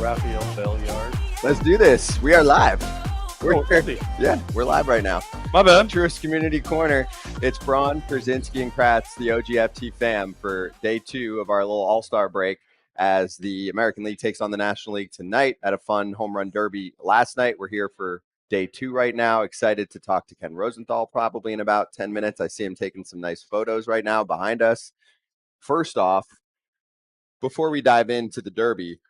Raphael Belliard. Let's do this. We are live. We're live right now. My bad. Truist Community Corner. It's Braun, Pierzynski, and Kratz, the OGFT fam, for day 2 of our little all-star break as the American League takes on the National League tonight at a fun home run derby last night. We're here for day 2 right now. Excited to talk to Ken Rosenthal probably in about 10 minutes. I see him taking some nice photos right now behind us. First off, before we dive into the derby,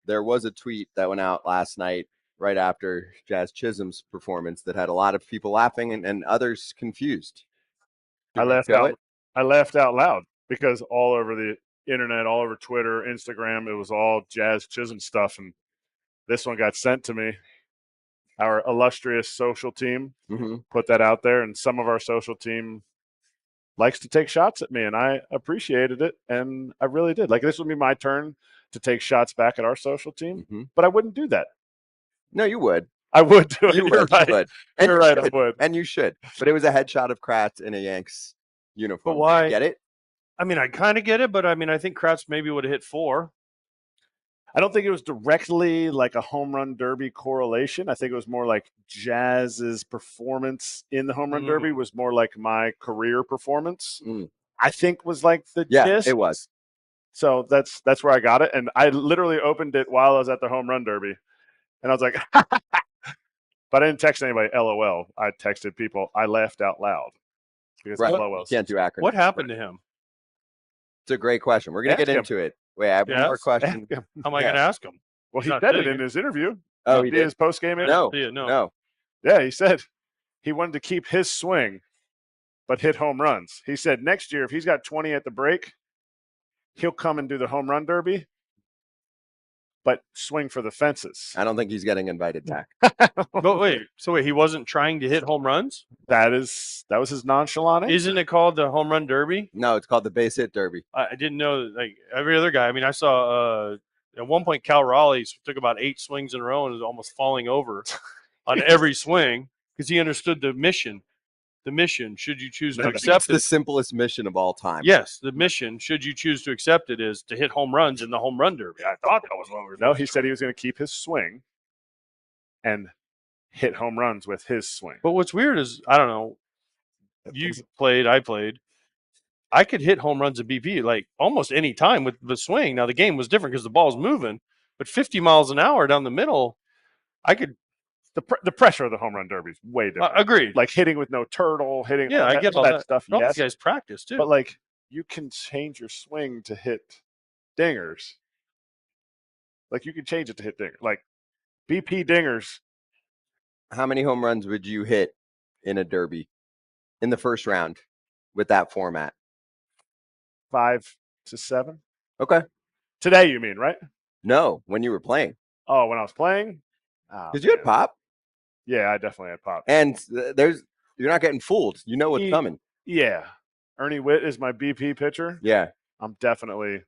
there was a tweet that went out last night right after Jazz Chisholm's performance that had a lot of people laughing and others confused. I laughed out loud because all over the internet, all over Twitter, Instagram, it was all Jazz Chisholm stuff. And this one got sent to me. Our illustrious social team put that out there, and some of our social team likes to take shots at me, and I appreciated it, and I really did. Like, this would be my turn to take shots back at our social team, but I wouldn't do that. No, you would. I would do it. You're right. You would. And You're right, I would. And you should. But it was a headshot of Kratz in a Yanks uniform. But why? Get it? I mean, I kind of get it, but I mean, I think Kratz maybe would have hit 4. I don't think it was directly like a home run derby correlation. I think it was more like Jazz's performance in the home run derby was more like my career performance. I think was like the gist. It was. So that's where I got it. And I literally opened it while I was at the home run derby. And I was like, but I didn't text anybody, LOL. I texted people, I laughed out loud. Because LOL. Can't do acronyms. What happened to him? It's a great question. We're going to get into it. Wait, I have one more question. How am I going to ask him? Well, he said it in his interview. Oh, he did? His post-game interview? No. Yeah, he said he wanted to keep his swing, but hit home runs. He said next year, if he's got 20 at the break, he'll come and do the home run derby, but swing for the fences. I don't think he's getting invited back. But wait, he wasn't trying to hit home runs? That was his nonchalant. Isn't it called the home run derby? No, it's called the base hit derby. I didn't know, like every other guy. I mean, I saw at one point Cal Raleigh took about 8 swings in a row and was almost falling over on every swing because he understood the mission. The mission, should you choose to accept it. It's the simplest mission of all time. Yes, the mission, should you choose to accept it, is to hit home runs in the home run derby. I thought that was what we were doing. No, he said he was going to keep his swing and hit home runs with his swing. But what's weird is, I don't know, you played, I played. I could hit home runs at BP like almost any time with the swing. Now, the game was different because the ball's moving, but 50 miles an hour down the middle, I could. The pressure of the home run derby is way different. Agreed. Like hitting with no turtle, hitting. Yeah, I get all that stuff. Yes. These guys practice too. But like, you can change your swing to hit dingers. Like, you can change it to hit dingers. Like BP dingers. How many home runs would you hit in a derby in the first round with that format? 5 to 7. Okay. Today, you mean, right? No, when you were playing. Oh, when I was playing? Because you had pop. Yeah, I definitely had pop. And you're not getting fooled. You know what's coming. Yeah. Ernie Witt is my BP pitcher. Yeah. I'm definitely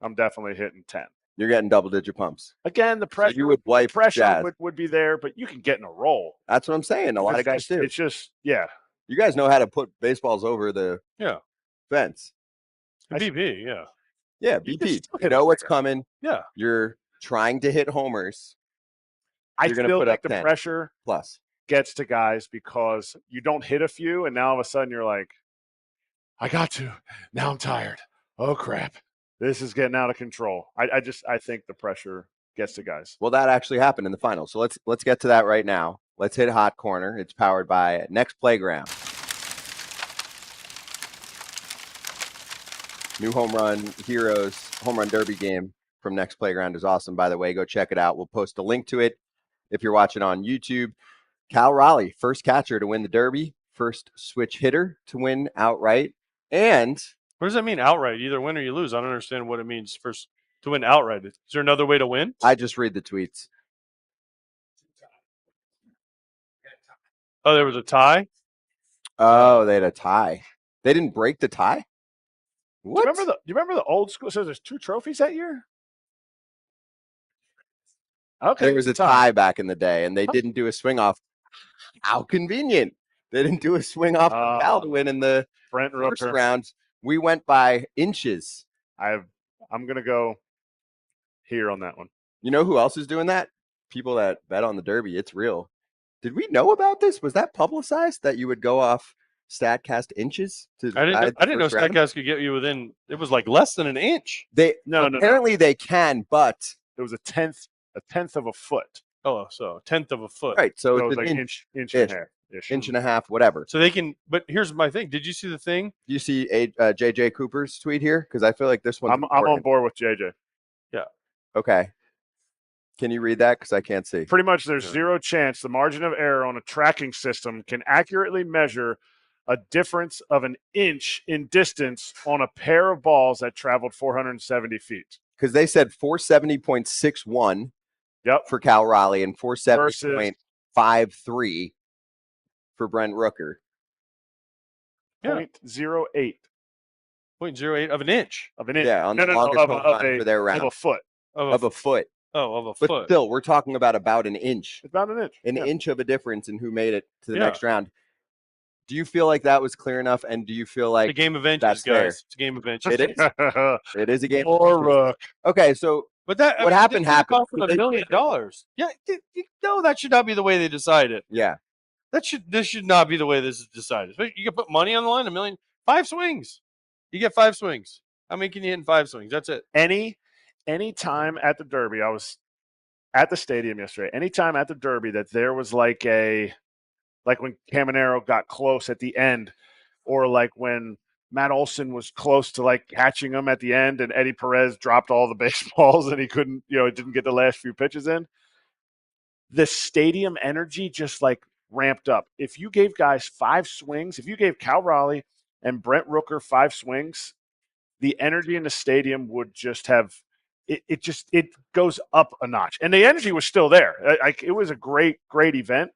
hitting 10. You're getting double-digit pumps. Again, the pressure, so you would wipe pressure would be there, but you can get in a roll. That's what I'm saying. A lot of guys do. It's just, yeah. You guys know how to put baseballs over the fence. BP, yeah. Yeah, BP. You know what's coming. Yeah. You're trying to hit homers. I still think the pressure plus gets to guys because you don't hit a few, and now all of a sudden you're like, I got to. Now I'm tired. Oh, crap. This is getting out of control. I think the pressure gets to guys. Well, that actually happened in the final. So let's get to that right now. Let's hit Hot Corner. It's powered by Nex Playground. New home run heroes, home run derby game from Nex Playground is awesome, by the way. Go check it out. We'll post a link to it if you're watching on YouTube. Cal Raleigh, first catcher to win the derby, first switch hitter to win outright. And what does that mean, outright? Either win or you lose. I don't understand what it means first to win outright. Is there another way to win? I just read the tweets. Oh, there was a tie? Oh, they had a tie. They didn't break the tie? What? Do you remember the old school? So there's 2 trophies that year? Okay. There was a tie back in the day, and they didn't do a swing off. How convenient. They didn't do a swing off Cal to win in the Brent Rooker first round. We went by inches. I'm going to go here on that one. You know who else is doing that? People that bet on the Derby. It's real. Did we know about this? Was that publicized that you would go off StatCast inches to I decide the didn't know first round? StatCast could get you within. It was like less than an inch. They No. apparently they can, but It was a tenth of a foot. Oh, so a tenth of a foot. right. So So it it's was an like inch, inch and a half. inch and a half, whatever. So they can. But here's my thing. Did you see the thing? Do you see JJ Cooper's tweet here? Because I feel like this one's I'm on important. board with JJ. Okay. Can you read that? Because I can't see. Pretty much there's Yeah. zero chance the margin of error on a tracking system can accurately measure a difference of an inch in distance on a pair of balls that traveled 470 feet. Because they said 470.61 Yep. for Cal Raleigh and 470.53 for Brent Rooker. Yeah. 0.08 0.08 of an inch of an inch. Yeah, on the no, longest of home run for their of round. a foot. Of a foot. Of a But foot. still, we're talking about an inch. It's about an inch. An Yeah. inch of a difference in who made it to the Yeah. next round. Do you feel like that was clear enough? And do you feel It's a like game of inches, that's guys. fair. It's a game of inches. it is? It is a game. Or Rook. Okay, so But that What happened they happened. offered $1 million. Yeah, no, that should not be the way they decide it. yeah, This should not be the way this is decided. You can put money on the line, $1 million, 5 swings. You get 5 swings. How many can you hit in 5 swings? That's it. Any time at the Derby, I was at the stadium yesterday. Any time at the Derby that there was like when Caminero got close at the end, or like when Matt Olson was close to like catching him at the end, and Eddie Perez dropped all the baseballs and he couldn't, it didn't get the last few pitches in. The stadium energy just like ramped up. If you gave guys 5 swings, if you gave Cal Raleigh and Brent Rooker 5 swings, the energy in the stadium would just have it goes up a notch. And the energy was still there. It was a great event,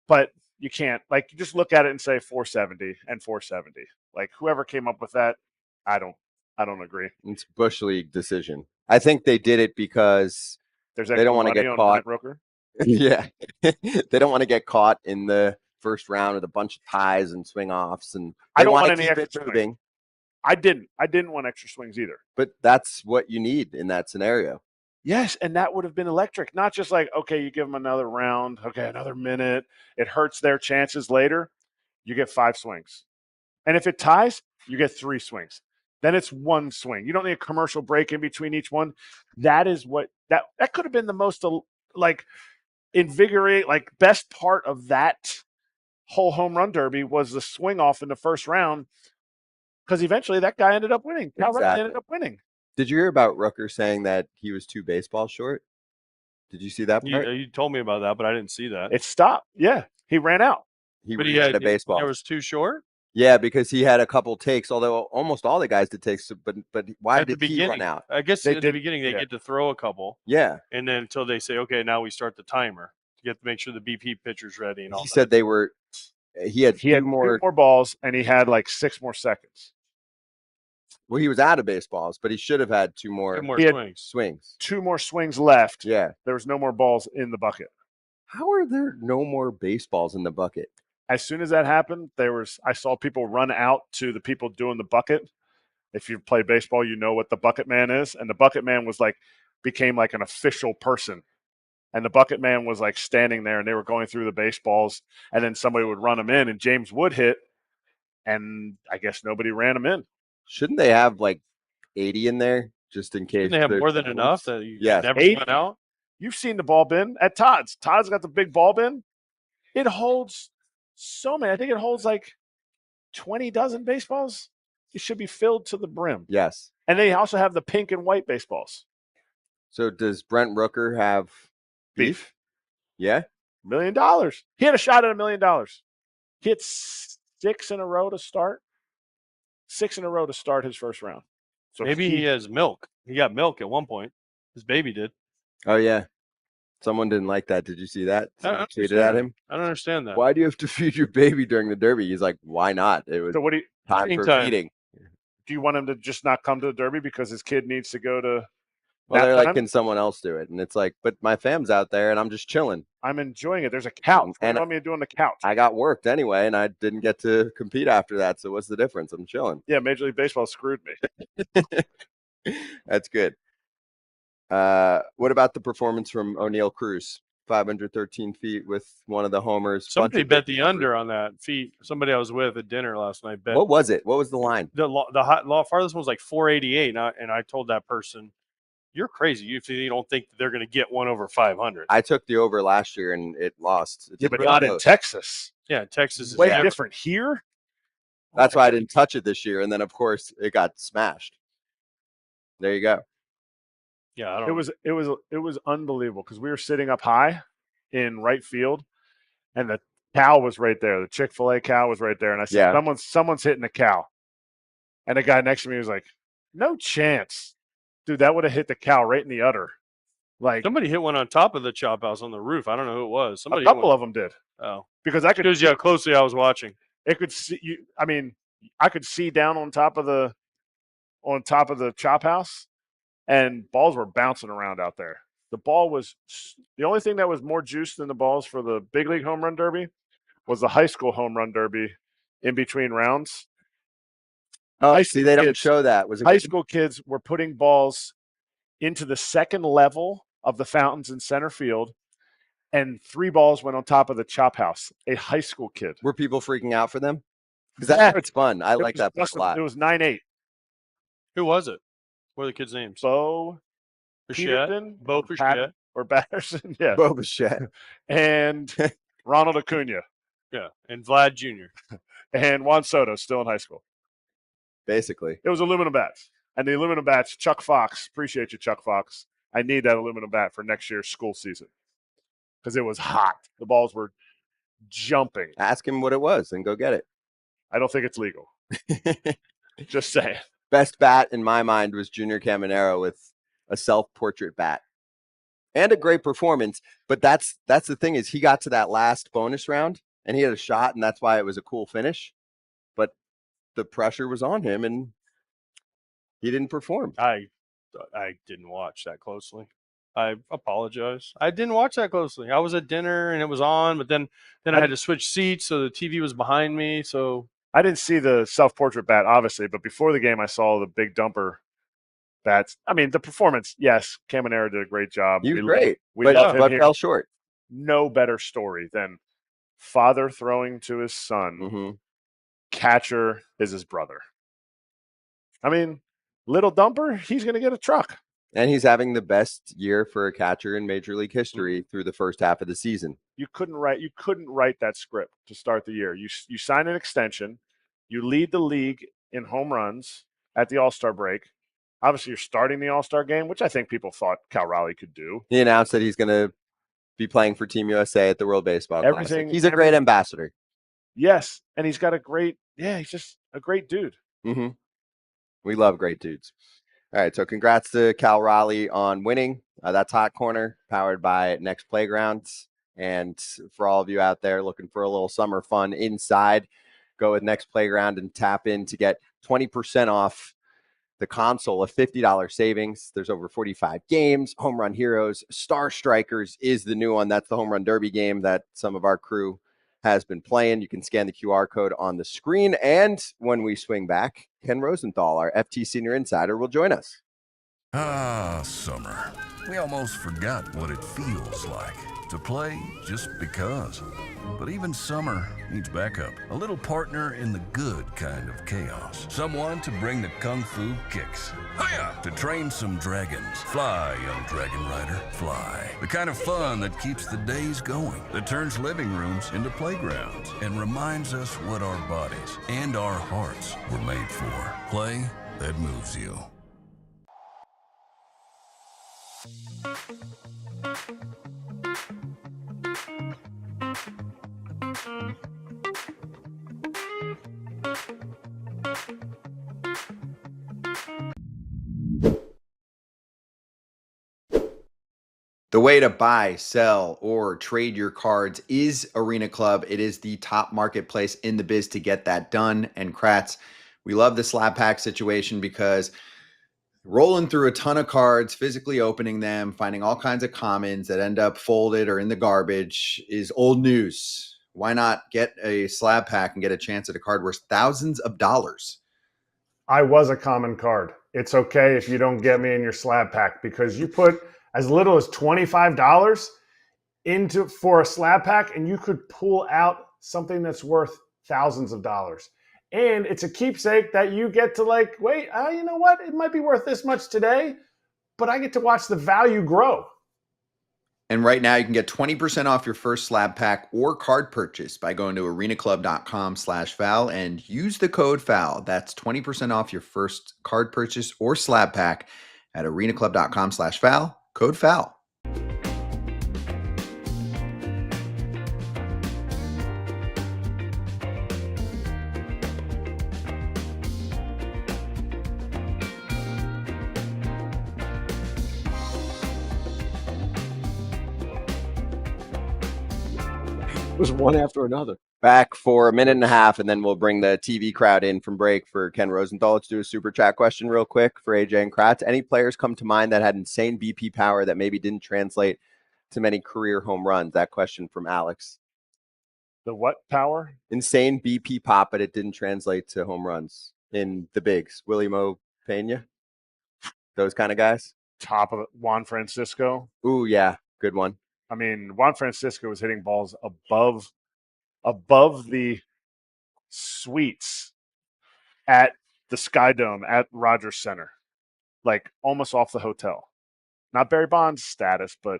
but you can't you just look at it and say 470 and 470. Like whoever came up with that, I don't agree. it's Bush League decision. I think they did it because They don't want to get caught. Rooker. Yeah, they don't want to get caught in the first round with a bunch of ties and swing offs, and I don't want any keep it extra moving. I didn't want extra swings either. But that's what you need in that scenario. Yes, and that would have been electric. Not just like, okay, you give them another round, okay, another minute. It hurts their chances later. You get 5 swings. And if it ties, you get 3 swings. Then it's 1 swing. You don't need a commercial break in between each one. That is what that could have been the most invigorate, best part of that whole home run derby was the swing off in the first round, because eventually that guy ended up winning. Cal Raleigh ended up winning. Did you hear about Rooker saying that he was 2 baseballs short? Did you see that part? You told me about that, but I didn't see that. It stopped. Yeah, he ran out. He But had a baseball. There was 2 short. Yeah, because he had a couple takes, although almost all the guys did takes. But why At the did he beginning. run out? I guess at the beginning they yeah. get to throw a couple, Yeah, and then until they say, okay, now we start the timer. You have to make sure the BP pitcher's ready and all. he said they were. He had He had 2 more. 2 more balls, and he had 6 more seconds. Well, he was out of baseballs, but he should have had 2 more, 2 more He had- swings. swings. 2 more swings left. Yeah. There was no more balls in the bucket. How are there no more baseballs in the bucket? As soon as that happened, I saw people run out to the people doing the bucket. If you've played baseball, you know what the bucket man is. And the bucket man was became an official person. And the bucket man was standing there, and they were going through the baseballs, and then somebody would run them in, and James would hit, and I guess nobody ran them in. Shouldn't they have 80 in there just in case? Didn't they have there's more than problems? enough that you Yes. never 8? went out? You've seen the ball bin at Todd's. Todd's got the big ball bin. It holds so many. I think it holds 20 dozen baseballs. It should be filled to the brim. Yes. And they also have the pink and white baseballs. So does Brent Rooker have beef? Yeah. $1 million. He had a shot at $1 million. He hit 6 in a row to start. 6 in a row to start his first round. So Maybe he has milk. He got milk at one point. His baby did. Oh yeah. Someone didn't like that. Did you see that? I don't Someone tweeted at him. I don't understand that. Why do you have to feed your baby during the Derby? He's like, why not? It was So what do you time feeding for time. feeding. do you want him to just not come to the Derby because his kid needs to go to Well, nap they're like, time? can someone else do it? And it's like, but my fam's out there and I'm just chilling. I'm enjoying it. There's a couch. What do And you want me to do on the couch? I got worked anyway, and I didn't get to compete after that. So what's the difference? I'm chilling. Yeah, Major League Baseball screwed me. That's good. What about the performance from O'Neal Cruz? 513 feet with one of the homers. Somebody bet the under on that feet. Somebody I was with at dinner last night bet. What was it? What was the line? The farthest one was like 488, and I told that person, "You're crazy if you don't think they're going to get one over 500." I took the over last year and it lost. Yeah, but not in Texas. Yeah, Texas is way different here. That's why I didn't touch it this year, and then of course it got smashed. There you go. Yeah, I don't. It was unbelievable because we were sitting up high in right field, and the cow was right there. The Chick-fil-A cow was right there, and I said, "Someone's hitting the cow," and the guy next to me was like, "No chance, dude. That would have hit the cow right in the udder." Like somebody hit one on top of the chop house on the roof. I don't know who it was. A couple of them did. Oh, because I could shows you how closely I was watching. It could see you. I mean, I could see down on top of the chop house, and balls were bouncing around out there. The ball was the only thing that was more juice than the balls for the big league home run derby was the high school home run derby in between rounds. Oh, see, they don't show that. Was it high school kids were putting balls into the second level of the fountains in center field, and 3 balls went on top of the chop house. A high school kid. Were people freaking out for them? Because that's it's fun. I like that a lot. It was 9-8. Who was it? What are the kids' names? Bo Bichette, Bo Bichette, or Patterson. Yeah, Bo Bichette, and Ronald Acuna. Yeah, and Vlad Jr. and Juan Soto, still in high school. Basically, it was aluminum bats, and the aluminum bats. Chuck Fox, appreciate you, Chuck Fox. I need that aluminum bat for next year's school season because it was hot. The balls were jumping. Ask him what it was and go get it. I don't think it's legal. Just saying. Best bat in my mind was Junior Caminero with a self-portrait bat and a great performance. But that's the thing is he got to that last bonus round and he had a shot, and that's why it was a cool finish. But the pressure was on him and he didn't perform. I didn't watch that closely. I apologize. I didn't watch that closely. I was at dinner and it was on, but then I had to switch seats, so the TV was behind me. So I didn't see the self-portrait bat, obviously, but before the game, I saw the big dumper bats. I mean, the performance, yes, Caminero did a great job. He was great, but fell short. No better story than father throwing to his son. Mm-hmm. Catcher is his brother. I mean, little dumper, he's going to get a truck. And he's having the best year for a catcher in Major League history through the first half of the season. You couldn't write that script to start the year. You sign an extension. You lead the league in home runs at the All-Star break. Obviously, you're starting the All-Star game, which I think people thought Cal Raleigh could do. He announced that he's going to be playing for Team USA at the World Baseball Classic. He's a great ambassador. Yes, and he's got he's just a great dude. Mm-hmm. We love great dudes. All right, so congrats to Cal Raleigh on winning. That's Hot Corner, powered by Nex Playground. And for all of you out there looking for a little summer fun inside, go with Nex Playground and tap in to get 20% off the console, a $50 savings. There's over 45 games. Home Run Heroes, Star Strikers is the new one. That's the Home Run Derby game that some of our crew has been playing. You can scan the QR code on the screen. And when we swing back, Ken Rosenthal, our FT Senior Insider, will join us. Ah, summer. We almost forgot what it feels like to play just because. But even summer needs backup. A little partner in the good kind of chaos. Someone to bring the kung fu kicks. Hiya! To train some dragons. Fly, young dragon rider, fly. The kind of fun that keeps the days going. That turns living rooms into playgrounds. And reminds us what our bodies and our hearts were made for. Play that moves you. The way to buy, sell, or trade your cards is Arena Club. It is the top marketplace in the biz to get that done. And Kratz, we love the slab pack situation because rolling through a ton of cards, physically opening them, finding all kinds of commons that end up folded or in the garbage is old news. Why not get a slab pack and get a chance at a card worth thousands of dollars? I was a common card it's okay if you don't get me in your slab pack, because you put as little as $25 for a slab pack and you could pull out something that's worth thousands of dollars. And it's a keepsake that you get to wait, you know what? It might be worth this much today, but I get to watch the value grow. And right now you can get 20% off your first slab pack or card purchase by going to arenaclub.com/foul and use the code FOUL. That's 20% off your first card purchase or slab pack at arenaclub.com/foul, code FOUL. It was one after another. Back for a minute and a half, and then we'll bring the TV crowd in from break for Ken Rosenthal. Let's do a super chat question real quick for AJ and Kratz. Any players come to mind that had insane BP power that maybe didn't translate to many career home runs? That question from Alex. The what power? Insane BP pop, but it didn't translate to home runs in the bigs. Willie Mo Pena, those kind of guys. Top of Juan Francisco. Ooh, yeah, good one. I mean, Juan Francisco was hitting balls above the suites at the Sky Dome at Rogers Center, almost off the hotel. Not Barry Bonds status, but I'm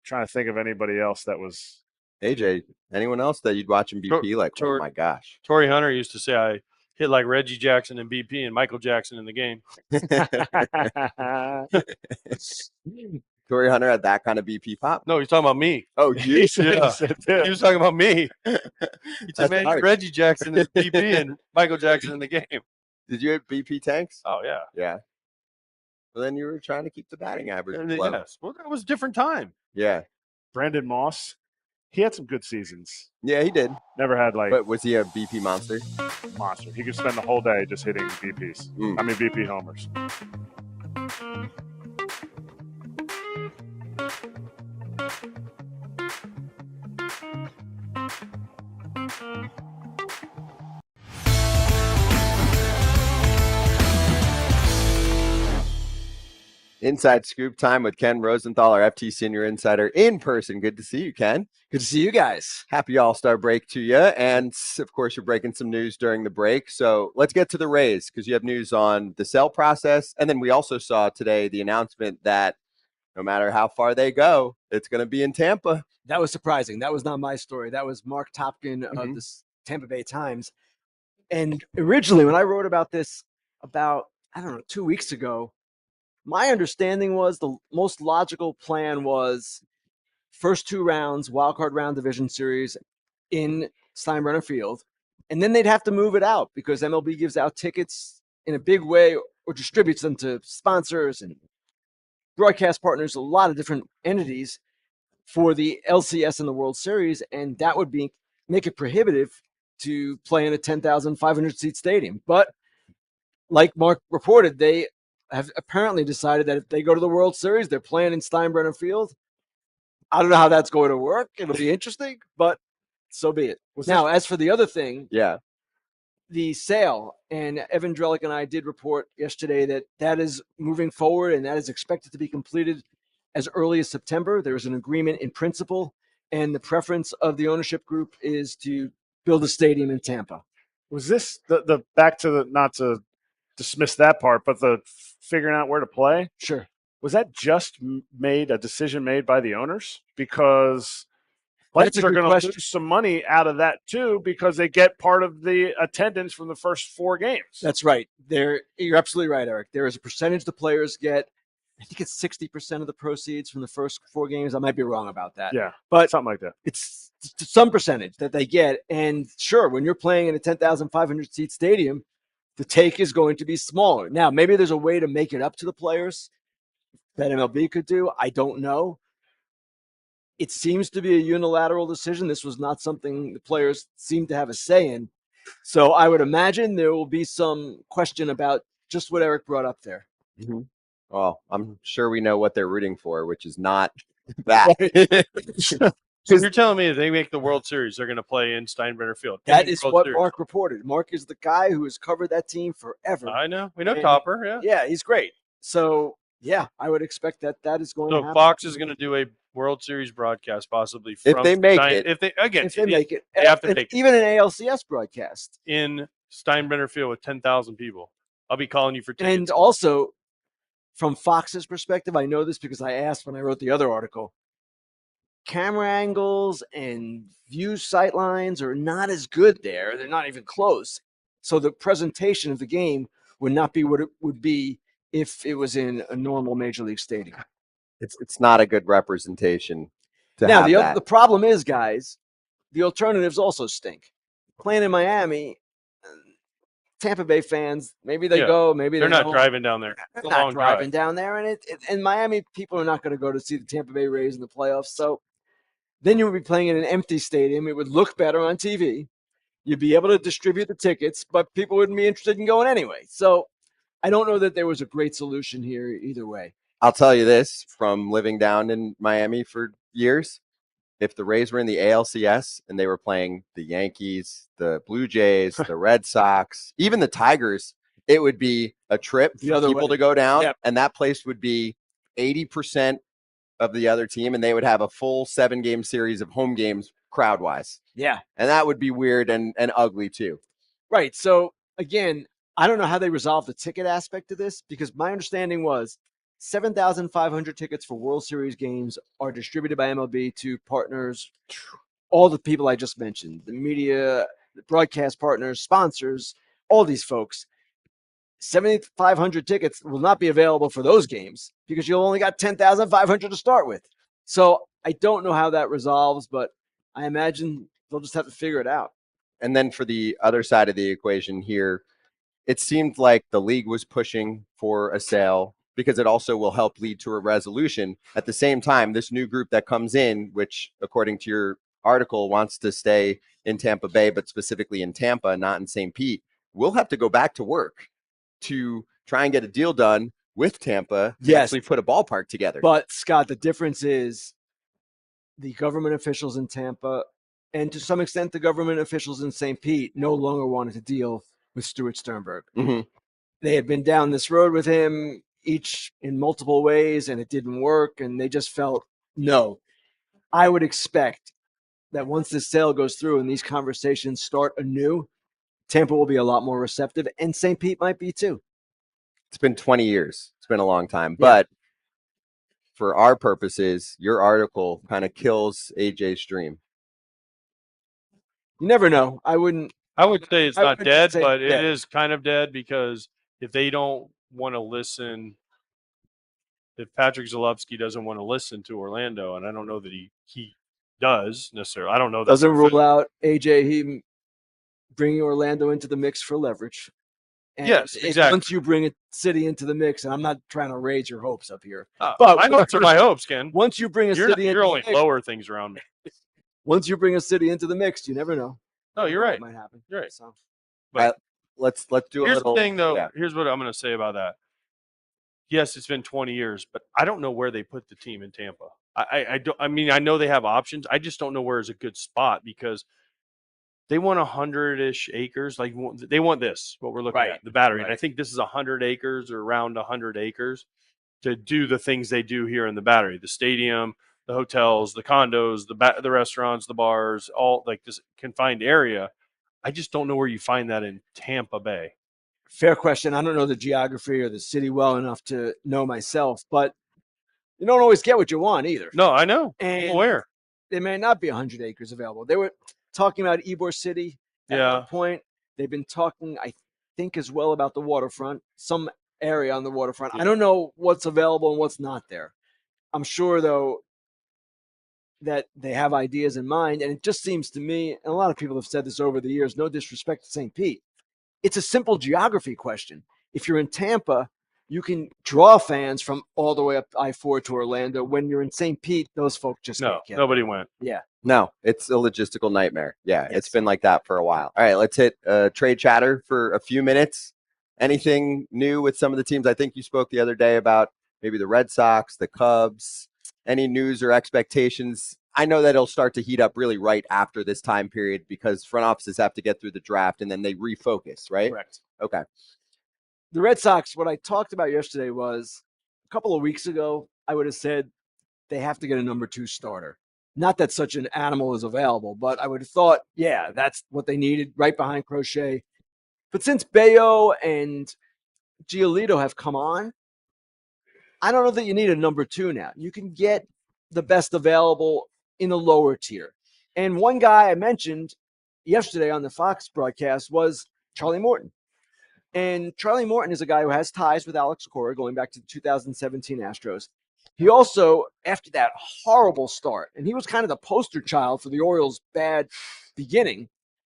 trying to think of anybody else that was. AJ, anyone else that you'd watch in BP oh my gosh. Torrey Hunter used to say I hit like Reggie Jackson in BP and Michael Jackson in the game. Torrey Hunter had that kind of BP pop? No, he's talking about me. Oh, you? Yeah. He was talking about me. He said, man, Reggie Jackson in BP and Michael Jackson in the game. Did you hit BP tanks? Oh, yeah. Yeah. Well, then you were trying to keep the batting average low. Yes. Well, that was a different time. Yeah. Brandon Moss, he had some good seasons. Yeah, he did. Never had But was he a BP monster? Monster. He could spend the whole day just hitting BPs. I mean, BP homers. Inside Scoop time with Ken Rosenthal, our FT Senior Insider in person. Good to see you, Ken. Good to see you guys. Happy All-Star break to you. And, of course, you're breaking some news during the break. So let's get to the Rays because you have news on the sale process. And then we also saw today the announcement that no matter how far they go, it's going to be in Tampa. That was surprising. That was not my story. That was Mark Topkin of the Tampa Bay Times. And originally, when I wrote about this about, 2 weeks ago, my understanding was the most logical plan was first 2 rounds, wildcard round division series in Steinbrenner Field. And then they'd have to move it out because MLB gives out tickets in a big way or distributes them to sponsors and broadcast partners, a lot of different entities for the LCS and the World Series. And that would make it prohibitive to play in a 10,500 seat stadium. But like Mark reported, they have apparently decided that if they go to the World Series, they're playing in Steinbrenner Field. I don't know how that's going to work. It'll be interesting, but so be it. As for the other thing, the sale, and Evan Drellick and I did report yesterday that is moving forward and that is expected to be completed as early as September. There is an agreement in principle, and the preference of the ownership group is to build a stadium in Tampa. Was this the back to the, not to dismiss that part, but the figuring out where to play? Sure. Was that just a decision made by the owners? Because players are going to lose some money out of that too, because they get part of the attendance from the first 4 games. That's right. You're absolutely right, Erik. There is a percentage the players get. I think it's 60% of the proceeds from the first 4 games. I might be wrong about that. Yeah, but something like that. It's some percentage that they get. And sure, when you're playing in a 10,500 seat stadium, the take is going to be smaller. Now, maybe there's a way to make it up to the players that MLB could do. I don't know. It seems to be a unilateral decision. This was not something the players seem to have a say in. So I would imagine there will be some question about just what Erik brought up there. Mm-hmm. Well, I'm sure we know what they're rooting for, which is not that. So you're telling me if they make the World Series, they're going to play in Steinbrenner Field? That is what Series. Mark reported. Mark is the guy who has covered that team forever. I know. We know Topper. Yeah. Yeah, he's great. So, yeah, I would expect that is going to happen. So Fox is going to do a World Series broadcast possibly if they make it. If they make it, they have to make it. Even an ALCS broadcast In Steinbrenner Field with 10,000 people. I'll be calling you for tickets. And also, from Fox's perspective, I know this because I asked when I wrote the other article. Camera angles and view sight lines are not as good there. They're not even close. So the presentation of the game would not be what it would be if it was in a normal major league stadium. It's not a good representation to now, have the problem is, guys, the alternatives also stink. Playing in Miami, Tampa Bay fans, maybe they go, maybe they're not don't. driving down there. They're not driving down there, and in Miami, people are not going to go to see the Tampa Bay Rays in the playoffs. So then you would be playing in an empty stadium. It would look better on TV. You'd be able to distribute the tickets, but people wouldn't be interested in going anyway. So I don't know that there was a great solution here either way. I'll tell you this from living down in Miami for years. If the Rays were in the ALCS and they were playing the Yankees, the Blue Jays, the Red Sox, even the Tigers, it would be a trip for people to go down, and that place would be 80% of the other team, and they would have a full 7-game series of home games crowd-wise. Yeah. And that would be weird and ugly too. Right. So, again, I don't know how they resolve the ticket aspect of this because my understanding was 7,500 tickets for World Series games are distributed by MLB to partners, all the people I just mentioned, the media, the broadcast partners, sponsors, all these folks. 7,500 tickets will not be available for those games because you only got 10,500 to start with. So I don't know how that resolves, but I imagine they'll just have to figure it out. And then for the other side of the equation here, it seemed like the league was pushing for a sale because it also will help lead to a resolution. At the same time, this new group that comes in, which according to your article wants to stay in Tampa Bay, but specifically in Tampa, not in St. Pete, will have to go back to work to try and get a deal done with Tampa to actually put a ballpark together. But Scott, the difference is the government officials in Tampa and to some extent the government officials in St. Pete no longer wanted to deal with Stuart Sternberg. Mm-hmm. They had been down this road with him, each in multiple ways, and it didn't work, and they just felt, no. I would expect that once this sale goes through and these conversations start anew, Tampa will be a lot more receptive, and St. Pete might be too. It's been 20 years. It's been a long time. But for our purposes, your article kind of kills AJ's dream. You never know. I would say it's not dead, but it is kind of dead because if they don't want to listen, if Patrick Zalewski doesn't want to listen to Orlando, and I don't know that he does necessarily. I don't know. Doesn't rule out AJ bringing Orlando into the mix for leverage. And yes, exactly. Once you bring a city into the mix, and I'm not trying to raise your hopes up here, but my hopes are my hopes, Ken. Once you bring a city, you're only lower things around me. Once you bring a city into the mix, you never know. No, you're right. It might happen. You're right. So, but let's do a little. Here's the thing, though. Yeah. Here's what I'm going to say about that. Yes, it's been 20 years, but I don't know where they put the team in Tampa. I don't. I mean, I know they have options. I just don't know where is a good spot because they want 100-ish acres. Like they want this, what we're looking at, the Battery. Right. And I think this is 100 acres or around 100 acres to do the things they do here in the Battery, the stadium, the hotels, the condos, the restaurants, the bars, all like this confined area. I just don't know where you find that in Tampa Bay. Fair question. I don't know the geography or the city well enough to know myself, but you don't always get what you want either. No, I know. And I'm aware. There may not be 100 acres available. They were talking about Ybor City at one point. They've been talking, I think, as well about the waterfront, some area on the waterfront. Yeah. I don't know what's available and what's not there. I'm sure, though, that they have ideas in mind. And it just seems to me, and a lot of people have said this over the years, no disrespect to St. Pete, it's a simple geography question. If you're in Tampa, you can draw fans from all the way up I-4 to Orlando. When you're in St. Pete, those folks just can't get nobody went. Yeah. No, it's a logistical nightmare. Yeah, It's been like that for a while. All right, let's hit trade chatter for a few minutes. Anything new with some of the teams? I think you spoke the other day about maybe the Red Sox, the Cubs. Any news or expectations I know that it'll start to heat up really right after this time period because front offices have to get through the draft and then they refocus, right? Correct. Okay. The Red Sox, what I talked about yesterday was a couple of weeks ago, I would have said they have to get a number 2 starter. Not that such an animal is available, but I would have thought, yeah, that's what they needed right behind Crochet. But since Bayo and Giolito have come on, I don't know that you need a number 2 now. You can get the best available in the lower tier. And one guy I mentioned yesterday on the Fox broadcast was Charlie Morton. And Charlie Morton is a guy who has ties with Alex Cora going back to the 2017 Astros. He also, after that horrible start, and he was kind of the poster child for the Orioles' bad beginning,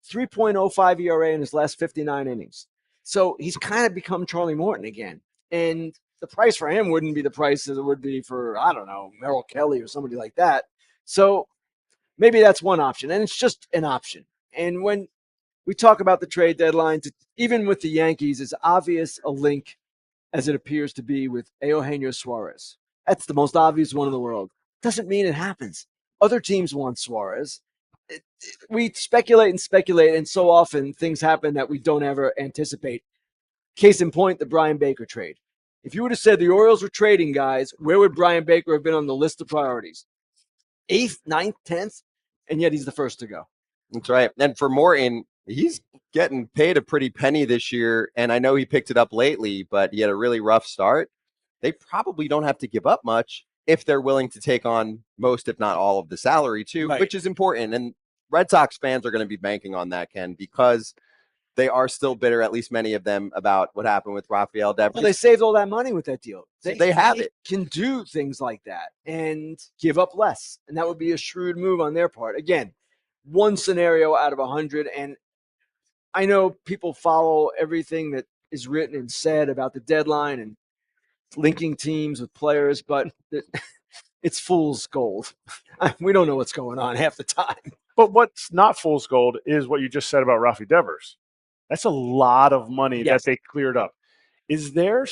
3.05 ERA in his last 59 innings. So he's kind of become Charlie Morton again. And the price for him wouldn't be the price as it would be for, I don't know, Merrill Kelly or somebody like that. So maybe that's one option. And it's just an option. And when we talk about the trade deadline, even with the Yankees, as obvious a link as it appears to be with Eugenio Suarez. That's the most obvious one in the world. Doesn't mean it happens. Other teams want Suarez. We speculate, and so often things happen that we don't ever anticipate. Case in point, the Brian Baker trade. If you would have said the Orioles were trading guys, where would Brian Baker have been on the list of priorities? 8th, 9th, 10th? And yet he's the first to go. That's right. And for Morton, he's getting paid a pretty penny this year. And I know he picked it up lately, but he had a really rough start. They probably don't have to give up much if they're willing to take on most, if not all, of the salary too, Right. which is important. And Red Sox fans are going to be banking on that, Ken, because they are still bitter, at least many of them, about what happened with Rafael Devers. Well, they saved all that money with that deal. They have it. Can do things like that and give up less. And that would be a shrewd move on their part. Again, one scenario out of 100. And I know people follow everything that is written and said about the deadline and linking teams with players, but it's fool's gold. We don't know what's going on half the time. But what's not fool's gold is what you just said about Rafi Devers. That's a lot of money that they cleared up. Is there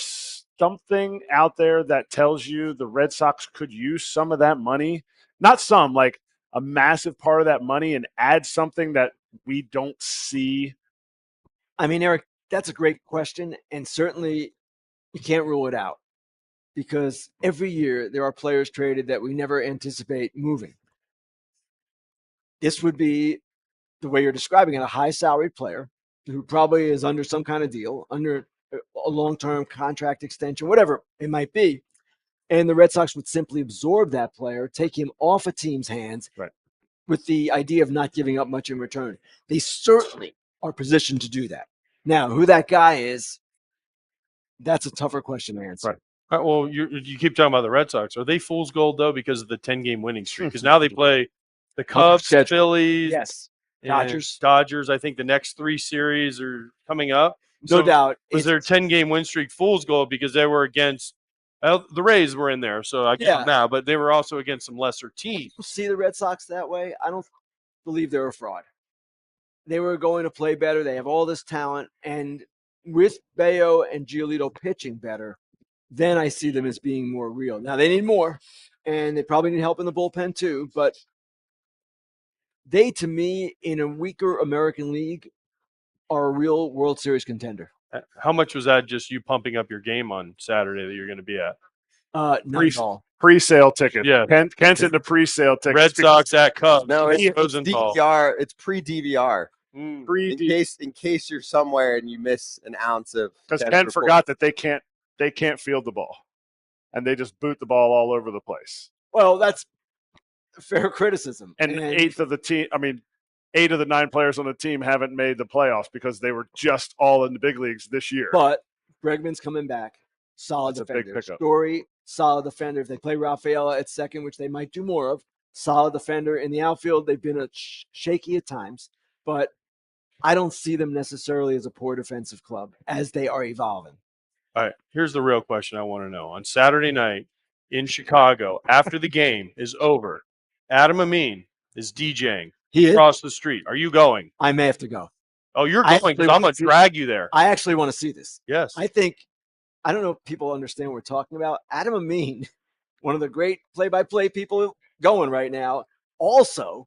something out there that tells you the Red Sox could use some of that money? Not some, like a massive part of that money and add something that we don't see? I mean, Erik, that's a great question. And certainly you can't rule it out because every year there are players traded that we never anticipate moving. This would be the way you're describing it, a high salaried player who probably is under some kind of deal, under a long-term contract extension, whatever it might be. And the Red Sox would simply absorb that player, take him off a team's hands with the idea of not giving up much in return. They certainly are positioned to do that. Now, who that guy is, that's a tougher question to answer. Right. All right, well, you keep talking about the Red Sox. Are they fool's gold, though, because of the 10-game winning streak? Because now they play the Cubs, Phillies, Dodgers. I think the next 3 series are coming up. No doubt. Was their 10-game win streak fool's gold because they were against the Rays were in there, so I get them now, but they were also against some lesser teams. See the Red Sox that way? I don't believe they're a fraud. They were going to play better. They have all this talent, and with Bayo and Giolito pitching better, then I see them as being more real. Now, they need more, and they probably need help in the bullpen too, but they, to me, in a weaker American League, are a real World Series contender. How much was that just you pumping up your game on Saturday that you're going to be at? Not at all. Pre-sale ticket. Yeah. Ken's in the pre-sale ticket. Red Sox at Cubs. No, it's Rosenthal. DVR. It's pre-DVR. In case you're somewhere and you miss an ounce of. Because Ken forgot that they can't field the ball, and they just boot the ball all over the place. Well, that's fair criticism. And 8 of the 9 players on the team haven't made the playoffs because they were just all in the big leagues this year. But Bregman's coming back. Solid defender. A big pickup. Story, solid defender. If they play Rafaela at second, which they might do more of, solid defender. In the outfield, they've been shaky at times, but I don't see them necessarily as a poor defensive club as they are evolving. All right, here's the real question I want to know. On Saturday night in Chicago, after the game is over, Adam Amin is DJing across the street. Are you going? I may have to go. Oh, you're going because I'm going to drag you there. I actually want to see this. Yes. I don't know if people understand what we're talking about. Adam Amin, one of the great play-by-play people going right now, also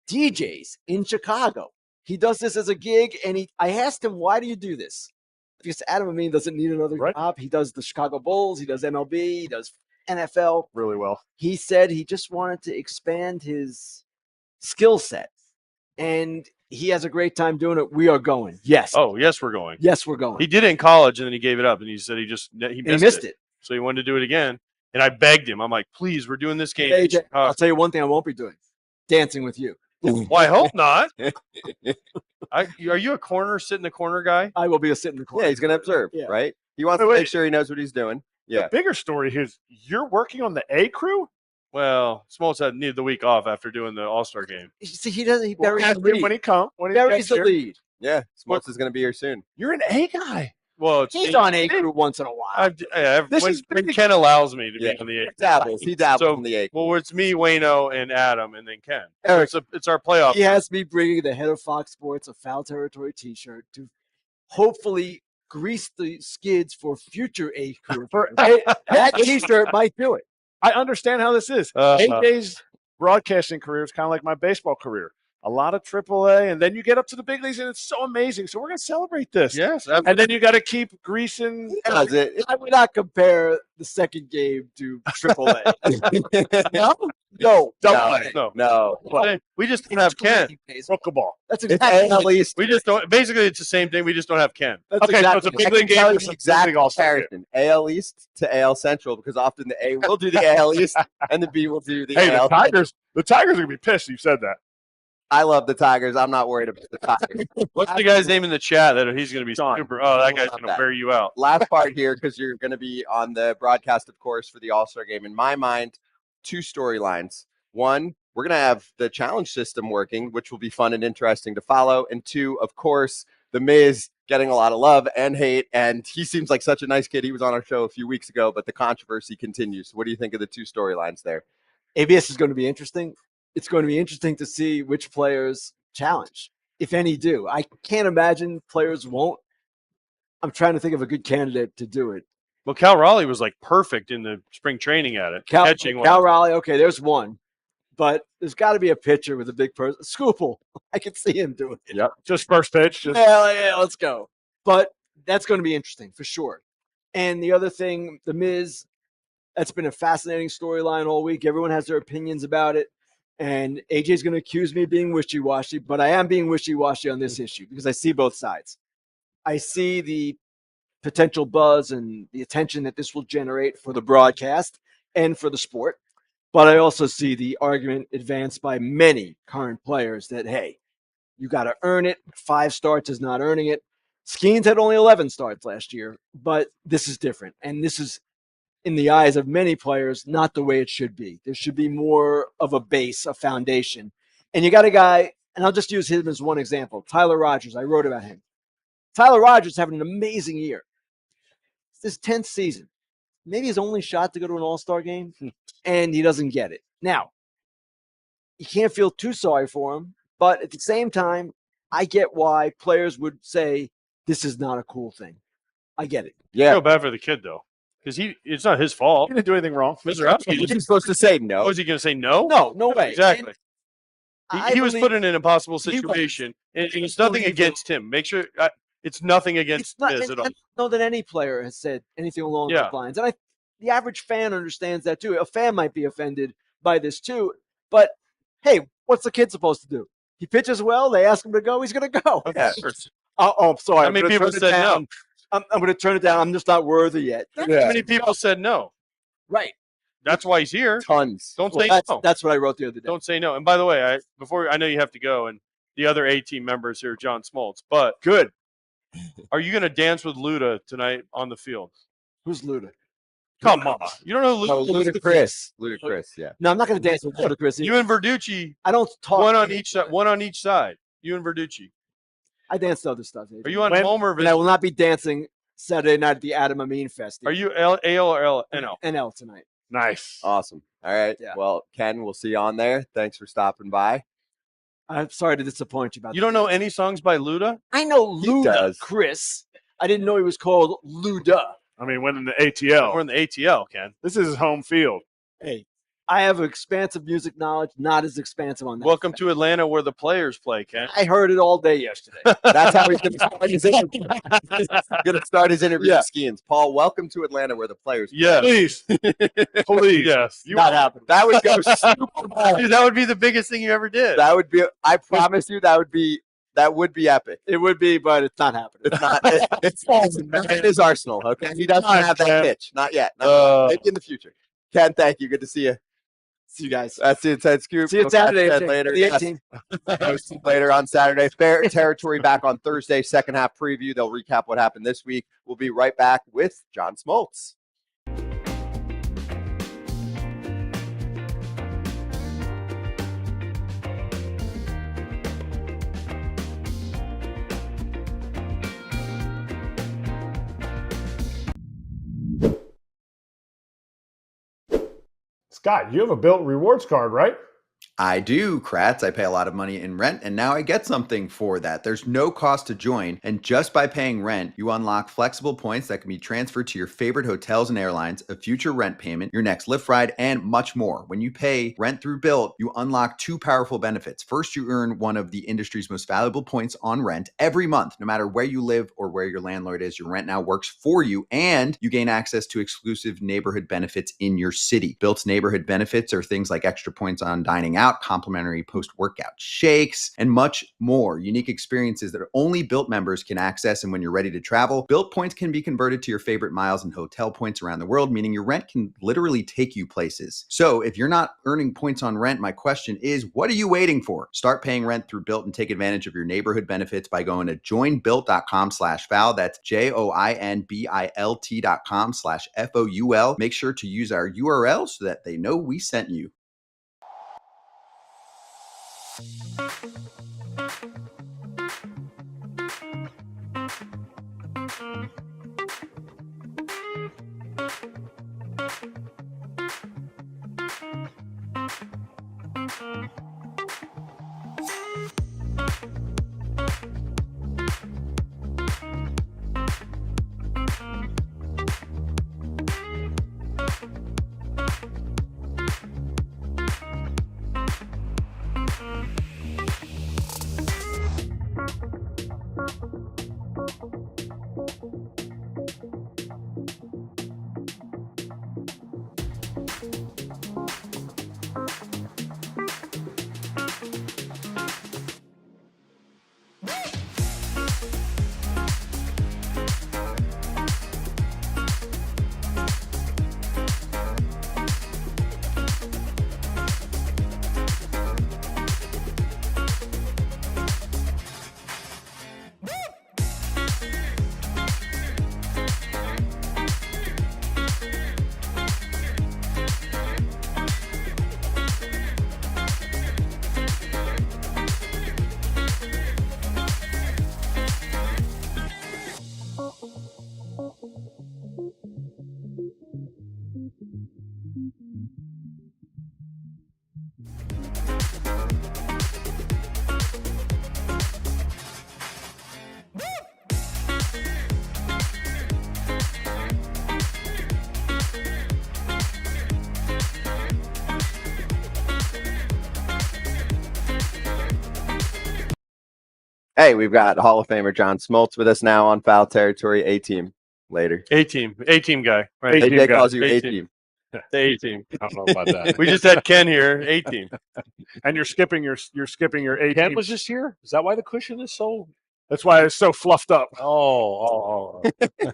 DJs in Chicago. He does this as a gig, and I asked him, why do you do this? Because Adam Amin doesn't need another job. He does the Chicago Bulls, he does MLB, he does NFL really well. He said he just wanted to expand his skill set, and he has a great time doing it. We are going. Yes. Oh, yes, we're going. Yes, we're going. He did it in college, and then he gave it up, and he said he missed it. So he wanted to do it again, and I begged him. I'm like, please, we're doing this game. AJ, I'll tell you one thing I won't be doing: dancing with you. Well, I hope not. Are you a sit in the corner guy? I will be a sit in the corner. Yeah, he's going to observe, right? He wants to make sure he knows what he's doing. Yeah. The bigger story here is you're working on the A crew? Well, Smoltz needed the week off after doing the All-Star game. See, he doesn't. He buries the lead. When he buries the lead. Yeah, Smoltz is going to be here soon. You're an A guy. Well, he's on A crew once in a while. When Ken allows me to be on the A. He dabbles in the A. Well, it's me, Wayno, and Adam, and then Ken. Erik, so it's our playoff. He has me bringing the head of Fox Sports a Foul Territory T-shirt to hopefully grease the skids for future A crew. That T-shirt might do it. I understand how this is. AJ's broadcasting career is kind of like my baseball career. A lot of AAA, and then you get up to the big leagues, and it's so amazing. So we're going to celebrate this. Yes. And then you got to keep greasing. I would not compare the second game to AAA. No. Well, we just don't have Ken. Pokeball. That's exactly at least. We just don't. Basically, it's the same thing. We just don't have Ken. That's okay, exactly. so it's a big league game. Exact comparison. AL East to AL Central, because often the A will do the AL East and the B will do the AL. The Tigers are going to be pissed you said that. I love the Tigers. I'm not worried about the Tigers. What's the guy's name in the chat that he's going to be super? Oh, that guy's going to wear you out. Last part here, because you're going to be on the broadcast, of course, for the All-Star game. In my mind, two storylines. One, we're going to have the challenge system working, which will be fun and interesting to follow. And two, of course, the Miz getting a lot of love and hate. And he seems like such a nice kid. He was on our show a few weeks ago, but the controversy continues. What do you think of the two storylines there? ABS is going to be interesting. It's going to be interesting to see which players challenge, if any do. I can't imagine players won't. I'm trying to think of a good candidate to do it. Well, Cal Raleigh was like perfect in the spring training at it. Cal Raleigh, okay, there's one. But there's got to be a pitcher with a big person. Scoople, I can see him doing it. Yep, just first pitch. Yeah, let's go. But that's going to be interesting for sure. And the other thing, The Miz, that's been a fascinating storyline all week. Everyone has their opinions about it. And AJ's going to accuse me of being wishy-washy, but I am being wishy-washy on this issue because I see both sides. I see the potential buzz and the attention that this will generate for the broadcast and for the sport. But I also see the argument advanced by many current players that, hey, you got to earn it. 5 starts is not earning it. Skenes had only 11 starts last year, but this is different. And this is, in the eyes of many players, not the way it should be. There should be more of a base, a foundation. And you got a guy, and I'll just use him as one example, Tyler Rogers. I wrote about him. Tyler Rogers having an amazing year. It's his 10th season. Maybe his only shot to go to an all-star game, and he doesn't get it. Now, you can't feel too sorry for him, but at the same time, I get why players would say this is not a cool thing. I get it. Yeah. I feel bad for the kid, though. Because it's not his fault. He didn't do anything wrong. Mizorowski was supposed to say no. Was he going to say no? No way. Exactly. He was put in an impossible situation, and it's nothing against him. Make sure it's nothing against Miz at all. I don't know that any player has said anything along those lines. And the average fan understands that too. A fan might be offended by this too. But, hey, what's the kid supposed to do? He pitches well. They ask him to go. He's going to go. Yeah. I'm sorry. How many people said no? I'm going to turn it down. I'm just not worthy yet. How many people said no? Right. That's why he's here. Tons. Don't say no. That's what I wrote the other day. Don't say no. And by the way, I know you have to go, and the other A-team members here, John Smoltz. But good. Are you going to dance with Luda tonight on the field? Who's Luda? Come on. You don't know Luda? Ludacris. Ludacris, yeah. No, I'm not going to dance with Ludacris. You and Verducci. I don't talk. One on each side. You and Verducci. I dance to other stuff. Are you on home or and I will not be dancing Saturday night at the Adam Amin Fest. Are you AL or NL? NL tonight. Nice. Awesome. All right. Yeah. Well, Ken, we'll see you on there. Thanks for stopping by. I'm sorry to disappoint you about that. You don't know any songs by Luda? I know Luda, Chris. I didn't know he was called Luda. I mean, we're in the ATL. We're in the ATL, Ken. This is his home field. Hey, I have expansive music knowledge, not as expansive on that. Welcome to Atlanta, where the players play, Ken. I heard it all day yesterday. That's how he's going to start his interview. He's going to start his interview with Skenes. Paul, welcome to Atlanta, where the players play. Yes. Please. Yes. Not happening. That would go super well. Dude, that would be the biggest thing you ever did. That would be, I promise you, that would be epic. It would be, but it's not happening. It's not. It's in his arsenal. Okay, he doesn't have that pitch. Not yet. Maybe in the future. Ken, thank you. Good to see you. See you guys. That's the Inside Scoop. See you Saturday. Later. The Yes. 18. Later on Saturday. Fair Territory back on Thursday. Second half preview. They'll recap what happened this week. We'll be right back with John Smoltz. Scott, you have a Built Rewards card, right? I do, Kratz. I pay a lot of money in rent, and now I get something for that. There's no cost to join, and just by paying rent, you unlock flexible points that can be transferred to your favorite hotels and airlines, a future rent payment, your next Lyft ride, and much more. When you pay rent through Built, you unlock two powerful benefits. First, you earn one of the industry's most valuable points on rent every month. No matter where you live or where your landlord is, your rent now works for you, and you gain access to exclusive neighborhood benefits in your city. Built's neighborhood benefits are things like extra points on dining out, complimentary post-workout shakes, and much more. Unique experiences that only Built members can access. And when you're ready to travel, Built points can be converted to your favorite miles and hotel points around the world, meaning your rent can literally take you places. So if you're not earning points on rent, my question is, what are you waiting for? Start paying rent through Built and take advantage of your neighborhood benefits by going to joinbuilt.com/foul. That's joinbilt.com/FOUL. Make sure to use our URL so that they know we sent you. Hey, we've got Hall of Famer John Smoltz with us now on Foul Territory. A-Team later. A-Team guy. Right. A-team They guy. calls you A-Team. A-Team. The A-Team. I don't know about that. We just had Ken here. A-Team. And you're skipping your A Ken team. was just here. Is that why the cushion is so? That's why it's so fluffed up. Oh.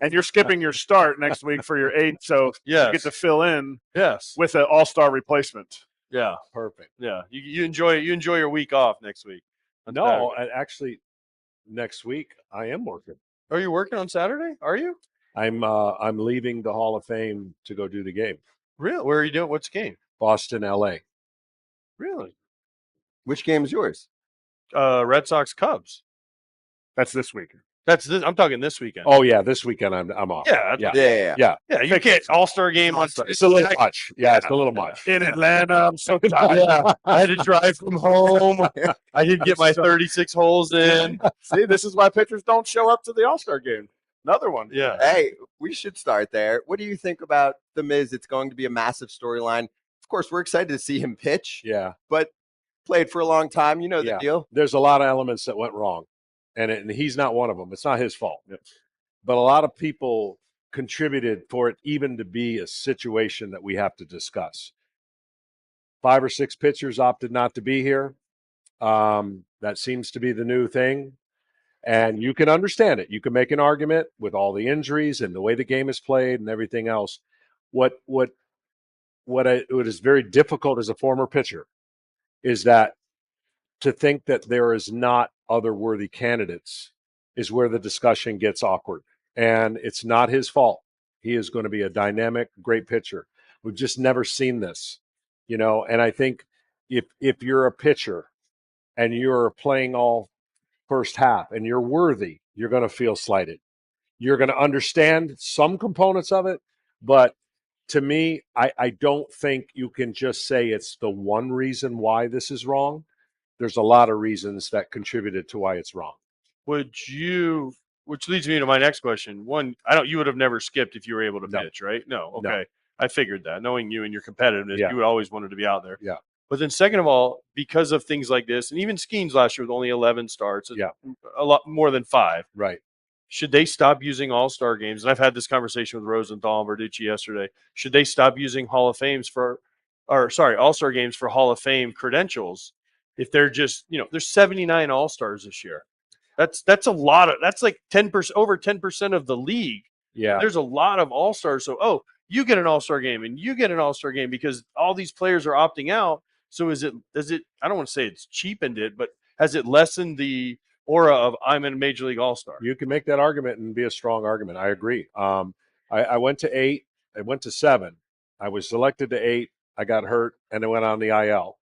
And you're skipping your start next week for your 8, so Yes. you get to fill in Yes. with an all-star replacement. Yeah. Perfect. Yeah. You enjoy your week off next week. on No, Saturday. actually, next week I am working. Are you working on Saturday? Are you? I'm leaving the Hall of Fame to go do the game. Really? Where are you doing? What's the game? Boston, LA. Really? Which game is yours? Red Sox Cubs. That's this week. I'm talking this weekend. Oh yeah, this weekend I'm off. yeah, yeah. yeah. You can't All-Star game on. It's a little much. Yeah, it's a little much. In Atlanta, I'm so tired. Yeah, I had to drive from home. I didn't get my 36 holes in. See, this is why pitchers don't show up to the All-Star game. Another one. Yeah. Hey, we should start there. What do you think about The Miz? It's going to be a massive storyline. of course, we're excited to see him pitch. Yeah. But played for a long time. You know the deal. There's a lot of elements that went wrong, and he's not one of them. It's not his fault. But a lot of people contributed for it even to be a situation that we have to discuss. 5 or 6 pitchers opted not to be here. That seems to be the new thing. And you can understand it. You can make an argument with all the injuries and the way the game is played and everything else. What is very difficult as a former pitcher is that to think that there is not other worthy candidates is where the discussion gets awkward. And it's not his fault. He is going to be a dynamic, great pitcher. We've just never seen this, and I think if you're a pitcher and you're playing all first half and you're worthy, you're going to feel slighted. You're going to understand some components of it, but to me, I don't think you can just say it's the one reason why this is wrong. There's a lot of reasons that contributed to why it's wrong. Which leads me to my next question. One, you would have never skipped if you were able to pitch, right? No. Okay. No. I figured that. Knowing you and your competitiveness, you would always wanted to be out there. Yeah. But then second of all, because of things like this, and even Skenes last year with only 11 starts, a lot more than 5. Right. Should they stop using all-star games? And I've had this conversation with Rosenthal and Verducci yesterday. Should they stop using all-star games for Hall of Fame credentials if they're just, there's 79 all-stars this year. That's a lot that's like 10%, over 10% of the league. Yeah. There's a lot of all-stars. So, you get an all-star game and you get an all-star game because all these players are opting out. So does it, I don't want to say it's cheapened it, but has it lessened the aura of I'm a major league all-star? You can make that argument and be a strong argument. I agree. I went to 8. I went to 7. I was selected to 8. I got hurt and I went on the IL.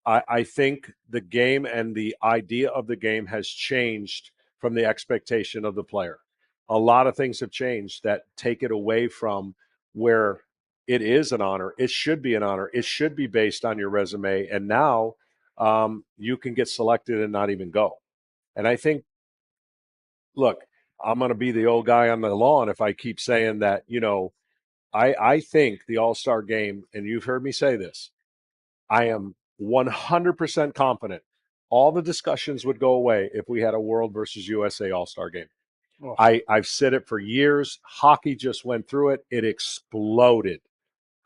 I think the game and the idea of the game has changed from the expectation of the player. A lot of things have changed that take it away from where it is an honor. It should be an honor. It should be based on your resume. And now you can get selected and not even go. And I think, look, I'm going to be the old guy on the lawn if I keep saying that, I think the All-Star game, and you've heard me say this, I am 100% confident all the discussions would go away if we had a World versus USA All-Star game. Oh. I've said it for years. Hockey just went through it. It exploded.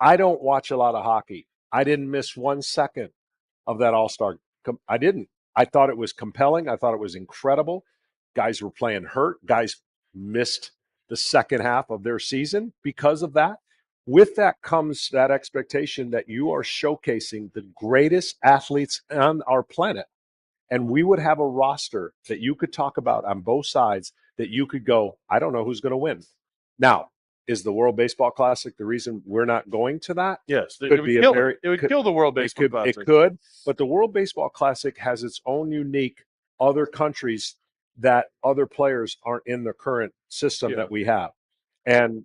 I don't watch a lot of hockey. I didn't miss 1 second of that All-Star. I didn't. I thought it was compelling. I thought it was incredible. Guys were playing hurt. Guys missed the second half of their season because of that. With that comes that expectation that you are showcasing the greatest athletes on our planet. And we would have a roster that you could talk about on both sides that you could go, I don't know who's going to win. Now, is the World Baseball Classic the reason we're not going to that? Yes. It would kill the World Baseball Classic. It could, but the World Baseball Classic has its own unique other countries that other players aren't in the current system that we have. And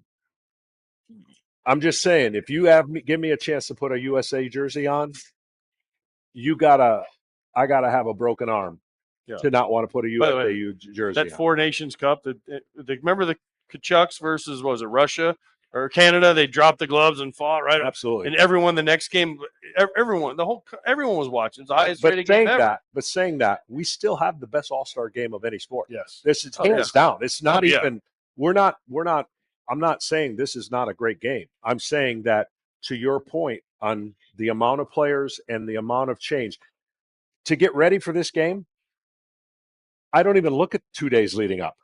I'm just saying, if you give me a chance to put a USA jersey on, I gotta have a broken arm to not want to put a USA jersey on. That Four Nations Cup, remember the Kachucks versus, what was it, Russia or Canada? They dropped the gloves and fought, right? Absolutely. And everyone the next game, everyone was watching. It's the highest rated game ever. But saying that, we still have the best All-Star game of any sport. Yes. This is hands down. It's not even. We're not. I'm not saying this is not a great game. I'm saying that, to your point on the amount of players and the amount of change, to get ready for this game, I don't even look at 2 days leading up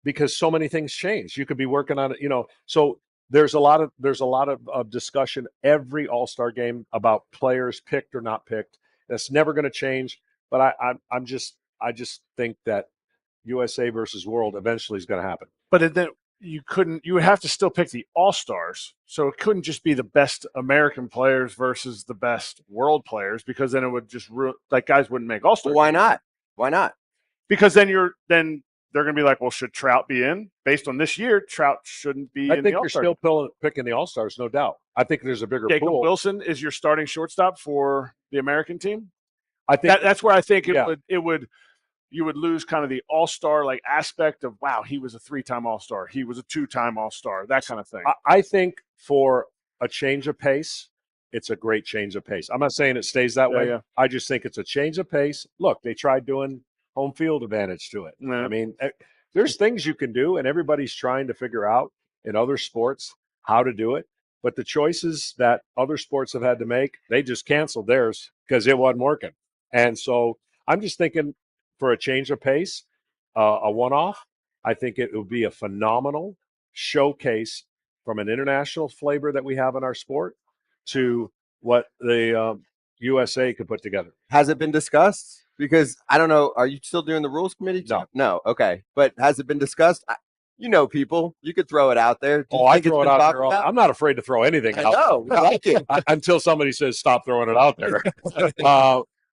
because so many things change. You could be working on it, So there's a lot of discussion every All-Star game about players picked or not picked. That's never going to change. But I just think that USA versus World eventually is going to happen. But then you would have to still pick the All-Stars. So it couldn't just be the best American players versus the best world players, because then it would just guys wouldn't make All-Stars. Well, why not? Why not? Because then they're going to be like, well, should Trout be in? Based on this year, Trout shouldn't be in the All-Star. I think you're still picking the All-Stars, no doubt. I think there's a bigger Jacob pool. Wilson is your starting shortstop for the American team? I think that's where I think you would lose kind of the all-star aspect of, wow, he was a 3-time all-star. He was a 2-time all-star, that kind of thing. I think for a change of pace, it's a great change of pace. I'm not saying it stays that way. Yeah. I just think it's a change of pace. Look, they tried doing home field advantage to it. Yeah. I mean, there's things you can do, and everybody's trying to figure out in other sports how to do it. But the choices that other sports have had to make, they just canceled theirs because it wasn't working. And so I'm just thinking for a change of pace, a one-off, I think it would be a phenomenal showcase from an international flavor that we have in our sport to what the USA could put together. Has it been discussed? Because I don't know. Are you still doing the rules committee? No. No. Okay. But has it been discussed? You know, people, you could throw it out there. I throw it out there. I'm not afraid to throw anything out. No, I like it. Until somebody says stop throwing it out there.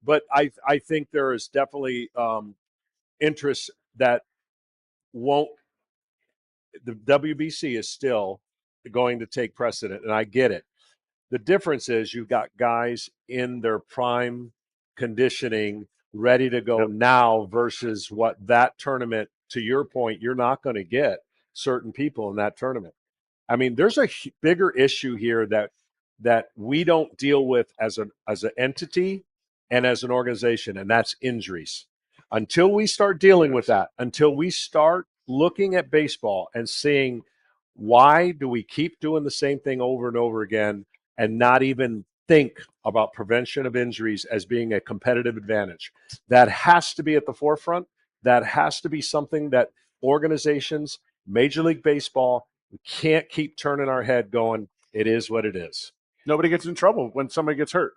But I think there is definitely interest that won't. The WBC is still going to take precedent, and I get it. The difference is you've got guys in their prime conditioning ready to go now versus what that tournament, to your point, you're not going to get certain people in that tournament. I mean, there's a bigger issue here that we don't deal with as an entity and as an organization, and that's injuries. Until we start dealing with that, until we start looking at baseball and seeing why do we keep doing the same thing over and over again and not even think about prevention of injuries as being a competitive advantage. That has to be at the forefront. That has to be something that organizations, Major League Baseball, we can't keep turning our head going, it is what it is. Nobody gets in trouble when somebody gets hurt.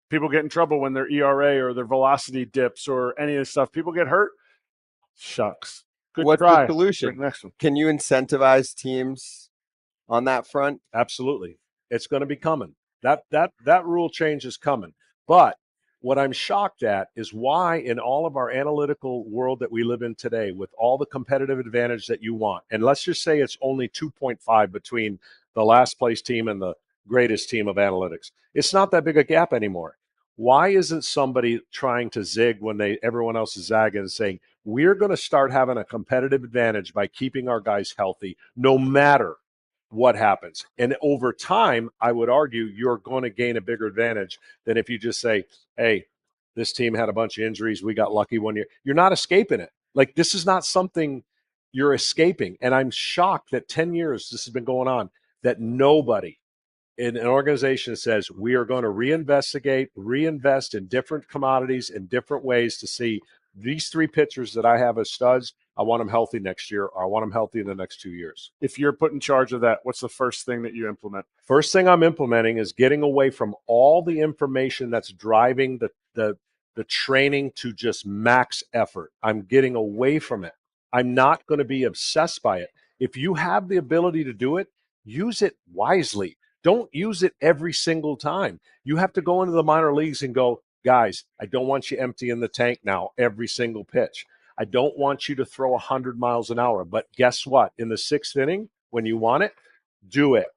People get in trouble when their ERA or their velocity dips or any of this stuff. People get hurt. Shucks. Good What's try. the solution? Next one. Can you incentivize teams on that front? Absolutely. It's going to be coming. That rule change is coming. But what I'm shocked at is why in all of our analytical world that we live in today, with all the competitive advantage that you want, and let's just say it's only 2.5 between the last place team and the greatest team of analytics. It's not that big a gap anymore. Why isn't somebody trying to zig when everyone else is zagging and saying, we're going to start having a competitive advantage by keeping our guys healthy, no matter what happens. And over time, I would argue you're going to gain a bigger advantage than if you just say, hey, this team had a bunch of injuries. We got lucky one year. You're not escaping it. Like, this is not something you're escaping. And I'm shocked that 10 years this has been going on, that nobody in an organization says we are going to reinvest in different commodities in different ways to see these three pitchers that I have as studs, I want them healthy next year, or I want them healthy in the next 2 years. If you're put in charge of that, what's the first thing that you implement? First thing I'm implementing is getting away from all the information that's driving the training to just max effort. I'm getting away from it. I'm not going to be obsessed by it. If you have the ability to do it, use it wisely. Don't use it every single time. You have to go into the minor leagues and go, guys, I don't want you emptying the tank now every single pitch. I don't want you to throw 100 miles an hour. But guess what? In the sixth inning, when you want it, do it.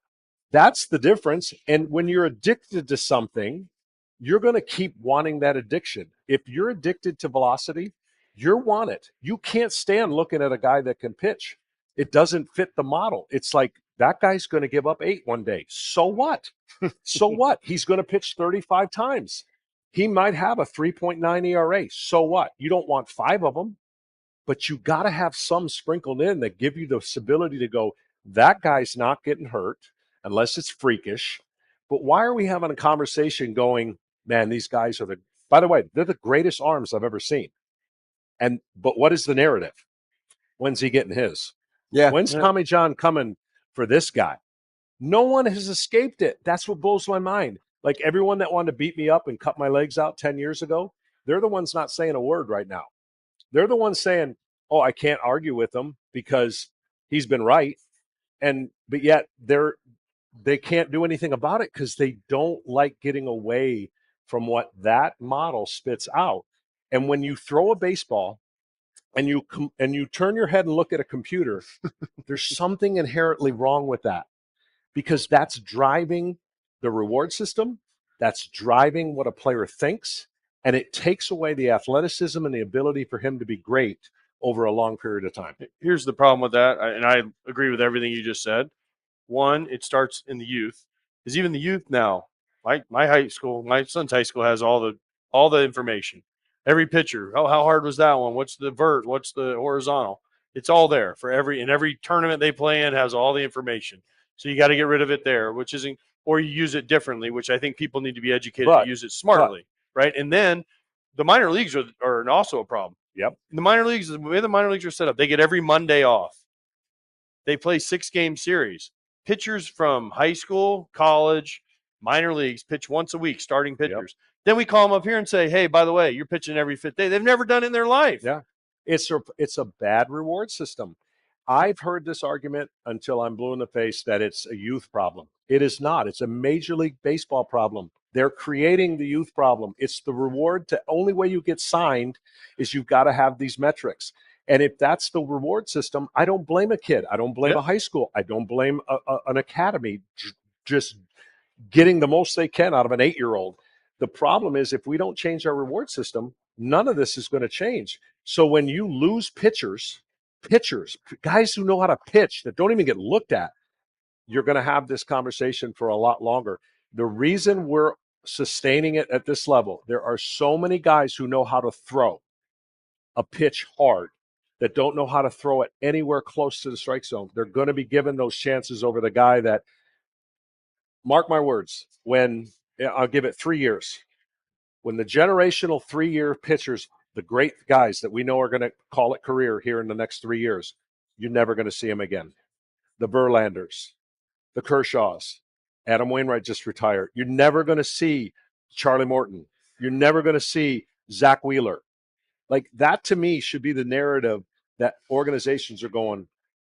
That's the difference. And when you're addicted to something, you're going to keep wanting that addiction. If you're addicted to velocity, you want it. You can't stand looking at a guy that can pitch. It doesn't fit the model. It's like, that guy's going to give up 8 one day. So what? So what? He's going to pitch 35 times. He might have a 3.9 ERA. So what? You don't want 5 of them, but you got to have some sprinkled in that give you the ability to go, that guy's not getting hurt unless it's freakish. But why are we having a conversation going, man, these guys are by the way, they're the greatest arms I've ever seen. But what is the narrative? When's he getting his? Yeah. When's Tommy John coming for this guy? No one has escaped it. That's what blows my mind. Like, everyone that wanted to beat me up and cut my legs out 10 years ago, they're the ones not saying a word right now. They're the ones saying, oh, I can't argue with him because he's been right. But yet they can't do anything about it because they don't like getting away from what that model spits out. And when you throw a baseball and you turn your head and look at a computer, there's something inherently wrong with that, because that's driving the reward system. That's driving what a player thinks, and it takes away the athleticism and the ability for him to be great over a long period of time. Here's the problem with that, and I agree with everything you just said. One, it starts in the youth, because even the youth now, my high school, my son's high school has all the information. Every pitcher. Oh, how hard was that one? What's the vert? What's the horizontal? It's all there for every tournament they play in has all the information. So you got to get rid of it there, which isn't, or you use it differently, which I think people need to be educated to use it smartly, right? And then the minor leagues are also a problem. Yep. The minor leagues, the way the minor leagues are set up, they get every Monday off. They play 6-game series. Pitchers from high school, college, minor leagues pitch once a week, starting pitchers. Yep. Then we call them up here and say, hey, by the way, you're pitching every 5th day. They've never done it in their life. Yeah. It's a bad reward system. I've heard this argument until I'm blue in the face that it's a youth problem. It is not. It's a Major League Baseball problem. They're creating the youth problem. It's the reward. Only way you get signed is you've got to have these metrics. And if that's the reward system, I don't blame a kid. I don't blame a high school. I don't blame an academy just getting the most they can out of an 8-year-old. The problem is if we don't change our reward system, none of this is going to change. So when you lose pitchers, guys who know how to pitch that don't even get looked at, you're going to have this conversation for a lot longer. The reason we're sustaining it at this level, there are so many guys who know how to throw a pitch hard that don't know how to throw it anywhere close to the strike zone. They're going to be given those chances over the guy that, mark my words, I'll give it 3 years. When the generational 3-year pitchers, the great guys that we know are going to call it career here in the next 3 years, you're never going to see them again. The Verlanders, the Kershaws, Adam Wainwright just retired. You're never going to see Charlie Morton. You're never going to see Zach Wheeler. Like that to me should be the narrative that organizations are going,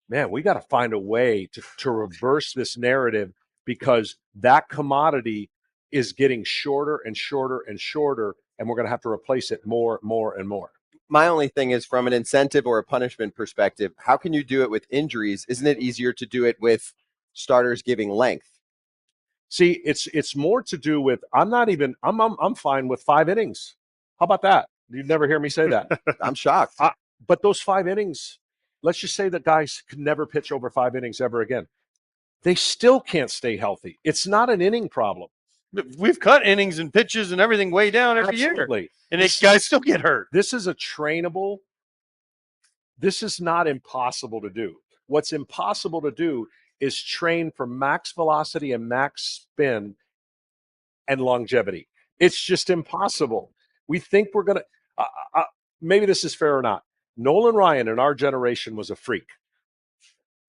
man, we got to find a way to reverse this narrative because that commodity is getting shorter and shorter and shorter, and we're going to have to replace it more and more. My only thing is from an incentive or a punishment perspective, how can you do it with injuries? Isn't it easier to do it with starters giving length? See, it's more to do with I'm fine with 5 innings. How about that? You'd never hear me say that. I'm shocked. But those 5 innings, let's just say that guys could never pitch over 5 innings ever again. They still can't stay healthy. It's not an inning problem. We've cut innings and pitches and everything way down every year. And guys still get hurt. This is this is not impossible to do. What's impossible to do is train for max velocity and max spin and longevity. It's just impossible. We think we're going to, maybe this is fair or not. Nolan Ryan in our generation was a freak.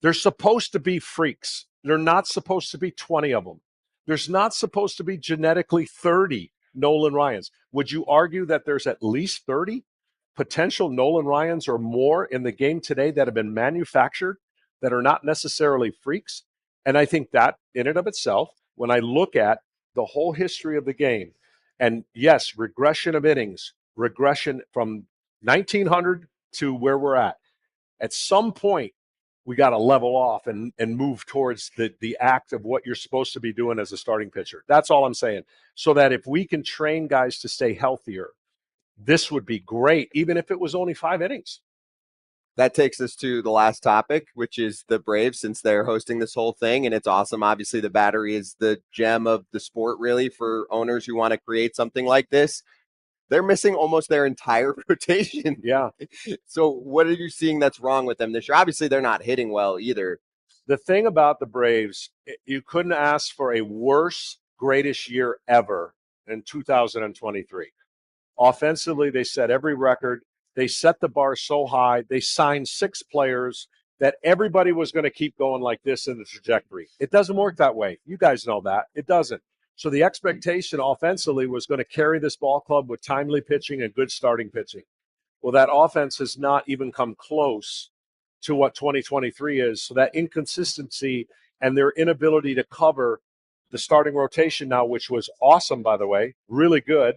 They're supposed to be freaks. They're not supposed to be 20 of them. There's not supposed to be genetically 30 Nolan Ryans. Would you argue that there's at least 30 potential Nolan Ryans or more in the game today that have been manufactured that are not necessarily freaks? And I think that in and of itself, when I look at the whole history of the game, and yes, regression of innings, regression from 1900 to where we're at some point, we got to level off and move towards the act of what you're supposed to be doing as a starting pitcher. That's all I'm saying. So that if we can train guys to stay healthier, this would be great, even if it was only 5 innings. That takes us to the last topic, which is the Braves, since they're hosting this whole thing. And it's awesome. Obviously, the Battery is the gem of the sport, really, for owners who want to create something like this. They're missing almost their entire rotation. Yeah. So what are you seeing that's wrong with them this year? Obviously, they're not hitting well either. The thing about the Braves, you couldn't ask for a worse, greatest year ever in 2023. Offensively, they set every record. They set the bar so high. They signed 6 players that everybody was going to keep going like this in the trajectory. It doesn't work that way. You guys know that. It doesn't. So the expectation offensively was going to carry this ball club with timely pitching and good starting pitching. Well, that offense has not even come close to what 2023 is. So that inconsistency and their inability to cover the starting rotation now, which was awesome, by the way, really good,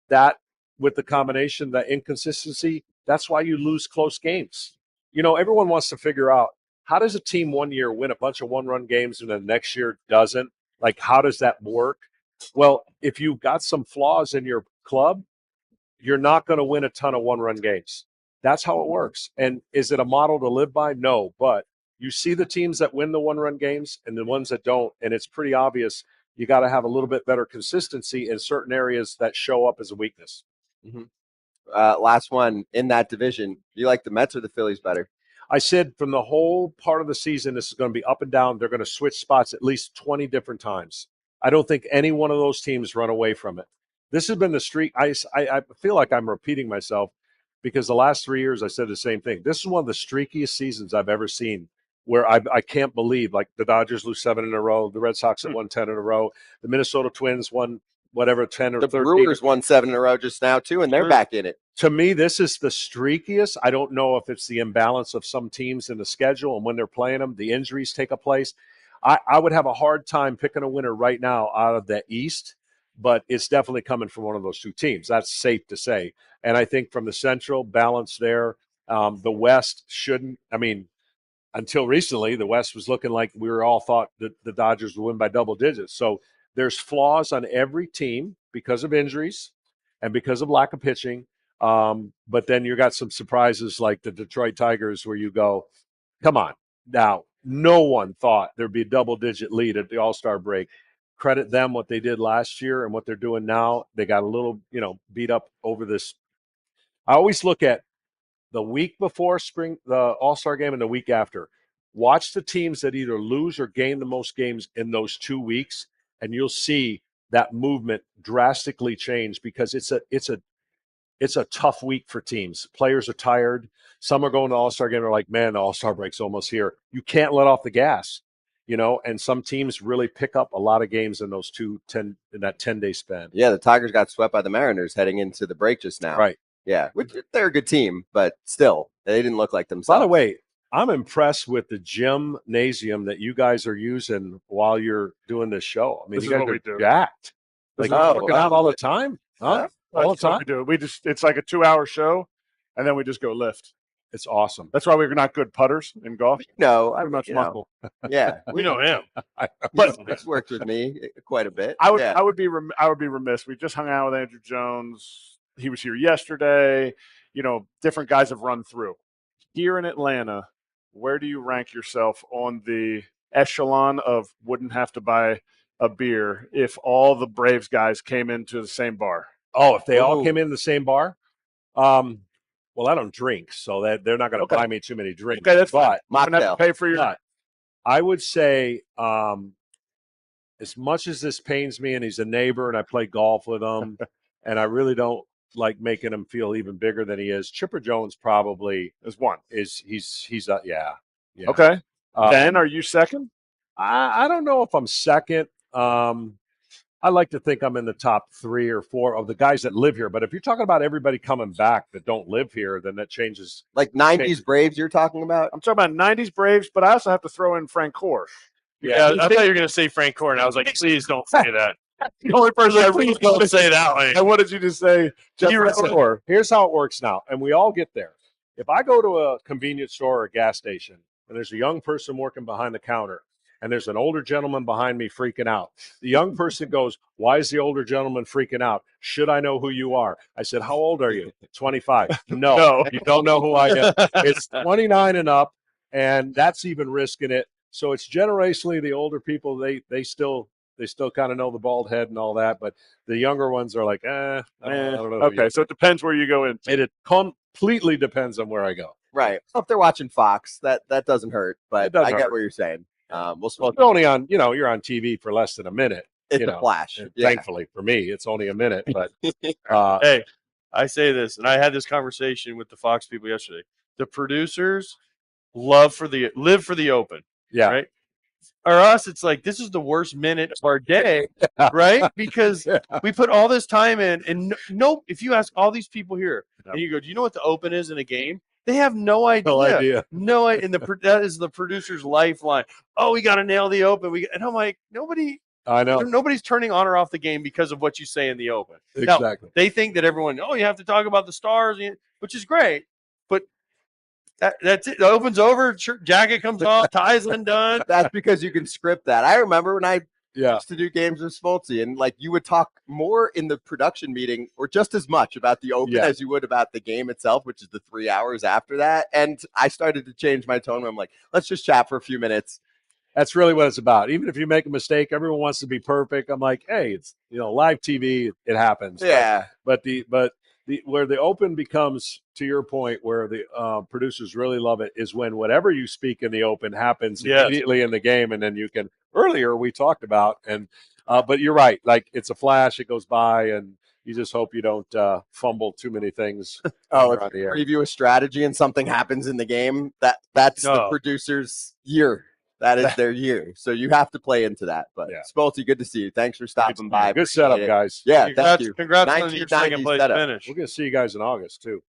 that with the combination, the inconsistency, that's why you lose close games. You know, everyone wants to figure out, how does a team one year win a bunch of one-run games and the next year doesn't? Like, how does that work? Well, if you've got some flaws in your club, you're not going to win a ton of one-run games. That's how it works. And is it a model to live by? No, but you see the teams that win the one-run games and the ones that don't, and it's pretty obvious you got to have a little bit better consistency in certain areas that show up as a weakness. Mm-hmm. Last one in that division. Do you like the Mets or the Phillies better? I said from the whole part of the season, this is going to be up and down. They're going to switch spots at least 20 different times. I don't think any one of those teams run away from it. This has been the streak. I feel like I'm repeating myself because the last 3 years I said the same thing. This is one of the streakiest seasons I've ever seen where I can't believe, like the Dodgers lose 7 in a row, the Red Sox have won 10 in a row, the Minnesota Twins won whatever 10 or 13. The Brewers won 7 in a row just now too, and they're back in it. To me, this is the streakiest. I don't know if it's the imbalance of some teams in the schedule and when they're playing them, the injuries take a place. I would have a hard time picking a winner right now out of the East, but it's definitely coming from one of those two teams. That's safe to say. And I think from the Central, balance there. The West shouldn't. I mean, until recently, the West was looking like we were all thought that the Dodgers would win by double digits. So there's flaws on every team because of injuries and because of lack of pitching. But then you got some surprises like the Detroit Tigers where you go, come on. Now, no one thought there'd be a double-digit lead at the All-Star break. Credit them what they did last year and what they're doing now. They got a little, beat up over this. I always look at the week before the All-Star game and the week after. Watch the teams that either lose or gain the most games in those 2 weeks, and you'll see that movement drastically change because it's a tough week for teams. Players are tired. Some are going to the All-Star game and are like, man, the All-Star break's almost here. You can't let off the gas, and some teams really pick up a lot of games in those in that 10-day span. Yeah, the Tigers got swept by the Mariners heading into the break just now. Right. Yeah, they're a good team, but still, they didn't look like themselves. By the way, I'm impressed with the gymnasium that you guys are using while you're doing this show. I mean, you guys are jacked. Like, working out all the time? Huh? All the time? We do. It's like a 2-hour show, and then we just go lift. It's awesome. That's why we're not good putters in golf. No, pretty much muscle. Yeah, we know him. But it's worked with me quite a bit. I would be remiss. We just hung out with Andrew Jones. He was here yesterday. Different guys have run through. Here in Atlanta, where do you rank yourself on the echelon of wouldn't have to buy a beer if all the Braves guys came into the same bar? Oh, if they all came in the same bar? Well, I don't drink, so that they're not going to buy me too many drinks. Okay, that's fine. I'm going to have to pay for your. I would say, as much as this pains me, and he's a neighbor, and I play golf with him, and I really don't like making him feel even bigger than he is. Chipper Jones probably is one. He's yeah. Okay. Ben, are you second? I don't know if I'm second. I like to think I'm in the top 3 or 4 of the guys that live here. But if you're talking about everybody coming back that don't live here, then that changes. Like 90s Braves you're talking about? I'm talking about 90s Braves, but I also have to throw in Frank Core. Yeah, I thought you were going to say Frank Core, and I was like, please don't say that. The only person I really don't say that way. And what did you just say? Here's how it works now, and we all get there. If I go to a convenience store or a gas station, and there's a young person working behind the counter, and there's an older gentleman behind me freaking out. The young person goes, why is the older gentleman freaking out? Should I know who you are? I said, how old are you? 25. No, you don't know who I am. It's 29 and up, and that's even risking it. So it's generationally the older people, they still kind of know the bald head and all that, but the younger ones are like, I don't know. Okay, so it depends where you go in. It completely depends on where I go. Right. So if they're watching Fox, that doesn't hurt, but I get what you're saying. It's only on, you're on TV for less than a minute. It's a flash. Yeah. Thankfully for me, it's only a minute. But hey, I say this, and I had this conversation with the Fox people yesterday. The producers live for the open. Yeah. Right. Or us, it's like this is the worst minute of our day, right? Because we put all this time in, and if you ask all these people here, and you go, do you know what the open is in a game? They have no idea. No idea. And that is the producer's lifeline. Oh, we got to nail the open. And I'm like, I know. Nobody's turning on or off the game because of what you say in the open. Exactly. Now, they think that everyone, you have to talk about the stars, which is great. But that's it. The open's over. Shirt, jacket comes off. Tie's undone. That's because you can script that. I remember when I Yeah. used to do games with Smoltzy, and like you would talk more in the production meeting or just as much about the open as you would about the game itself, which is the 3 hours after that. And I started to change my tone where I'm like, let's just chat for a few minutes. That's really what it's about. Even if you make a mistake, everyone wants to be perfect. I'm like, hey, it's live TV, it happens. Yeah. But where the open becomes, to your point, where the producers really love it is when whatever you speak in the open happens immediately in the game, and then you can. Earlier we talked about, and but you're right. Like it's a flash, it goes by, and you just hope you don't fumble too many things. Oh, if you preview a strategy and something happens in the game, that's the producer's year. That is their year. So you have to play into that. But Smoltzy, good to see you. Thanks for stopping by. Good setup, guys. Yeah, thank you. Congrats on your second place finish. We're going to see you guys in August, too.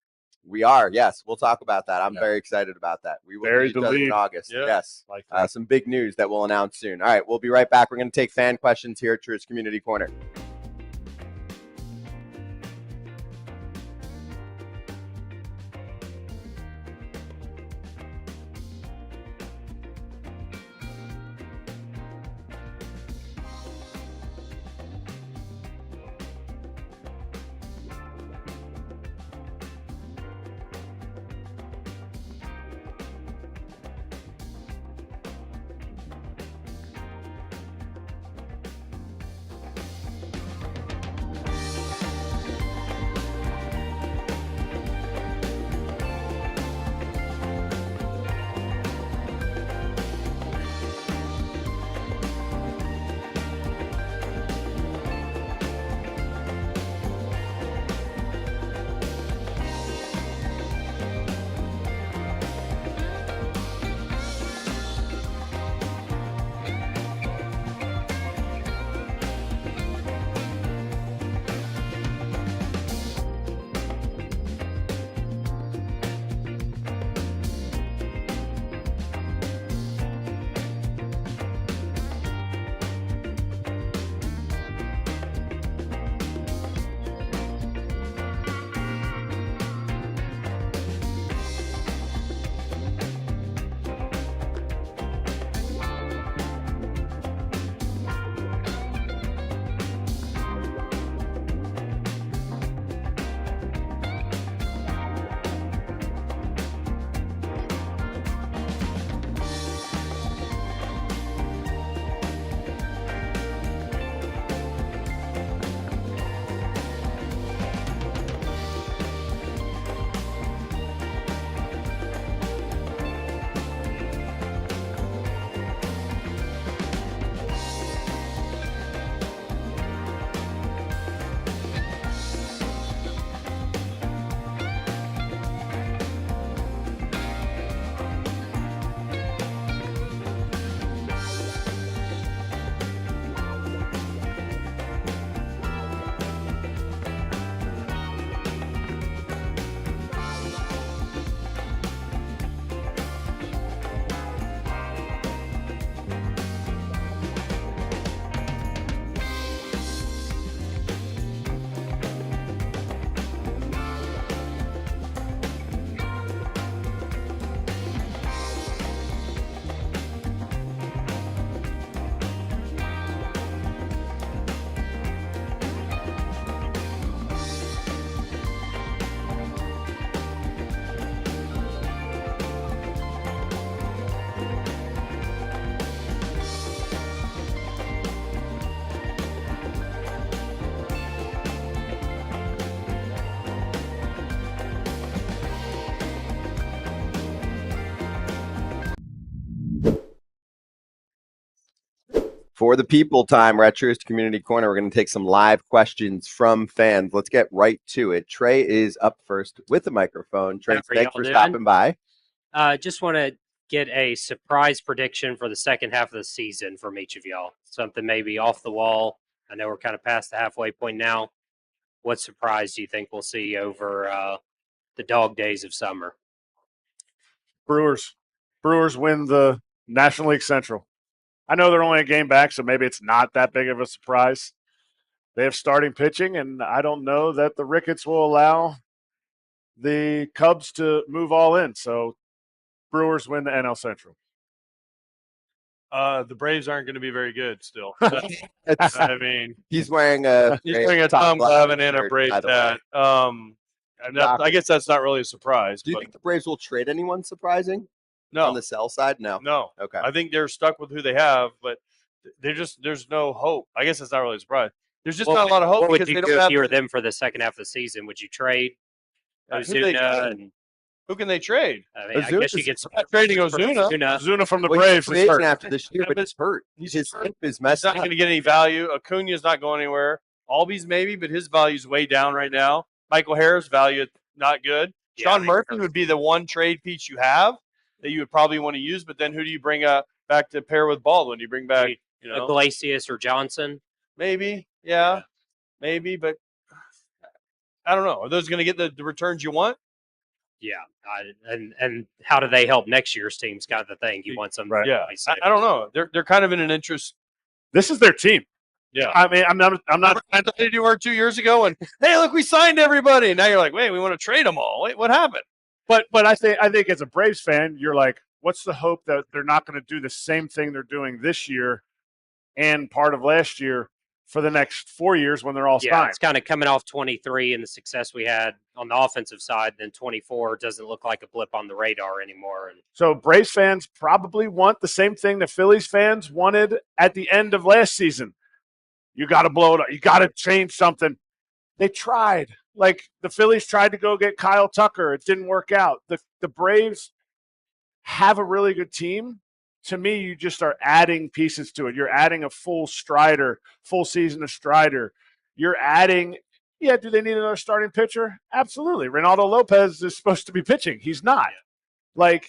We are, yes. We'll talk about that. I'm very excited about that. We will meet each other in August. Yeah. Yes. Some big news that we'll announce soon. All right, we'll be right back. We're going to take fan questions here at Truist Community Corner. For the people time, we're at Truist Community Corner. We're going to take some live questions from fans. Let's get right to it. Trey is up first with the microphone. Trey, thanks for stopping by. Just want to get a surprise prediction for the second half of the season from each of y'all. Something maybe off the wall. I know we're kind of past the halfway point now. What surprise do you think we'll see over the dog days of summer? Brewers win the National League Central. I know they're only a game back, so maybe it's not that big of a surprise. They have starting pitching, and I don't know that the Ricketts will allow the Cubs to move all in. So Brewers win the NL Central. The Braves aren't going to be very good still. I mean, he's wearing a Tom Glavine and a Braves hat. I guess that's not really a surprise. Do you think the Braves will trade anyone surprising? No. On the sell side? No. No. Okay. I think they're stuck with who they have, but there's no hope. I guess it's not really a surprise. There's just not a lot of hope. What would because you they do don't if have you were them for the second half of the season? Would you trade Ozuna? And who can they trade? I mean, I guess you get not trading Ozuna. Ozuna from the Well, Braves he's is free hurt. agent after this year, but he's hurt. His hip is He's messed not up. going to get any value. Acuna's not going anywhere. Albies maybe, but his value's way down right now. Michael Harris' value not good. Yeah, Sean Murphy would be the one trade piece you have that you would probably want to use, but then who do you bring back to pair with Baldwin? Do you bring back, Iglesias or Johnson? Maybe, yeah, maybe, but I don't know. Are those going to get the returns you want? Yeah, and how do they help next year's team's kind of the thing. You want some, Right. Yeah, I don't know. They're kind of in an interest. This is their team. Yeah, I mean, I'm not. I thought you were 2 years ago, and hey, look, we signed everybody. And now you're like, wait, we want to trade them all. Wait, what happened? But I think as a Braves fan, you're like, what's the hope that they're not going to do the same thing they're doing this year and part of last year for the next 4 years when they're all Yeah, signed? it's kind of coming off 23 and the success we had on the offensive side. Then 24 doesn't look like a blip on the radar anymore. And So Braves fans probably want the same thing the Phillies fans wanted at the end of last season. You got to blow it up. You got to change something. They tried. Like the Phillies tried to go get Kyle Tucker. It didn't work out. The Braves have a really good team. To me, you just are adding pieces to it. You're adding a full season of Strider. You're adding, do they need another starting pitcher? Absolutely. Reynaldo Lopez is supposed to be pitching. He's not.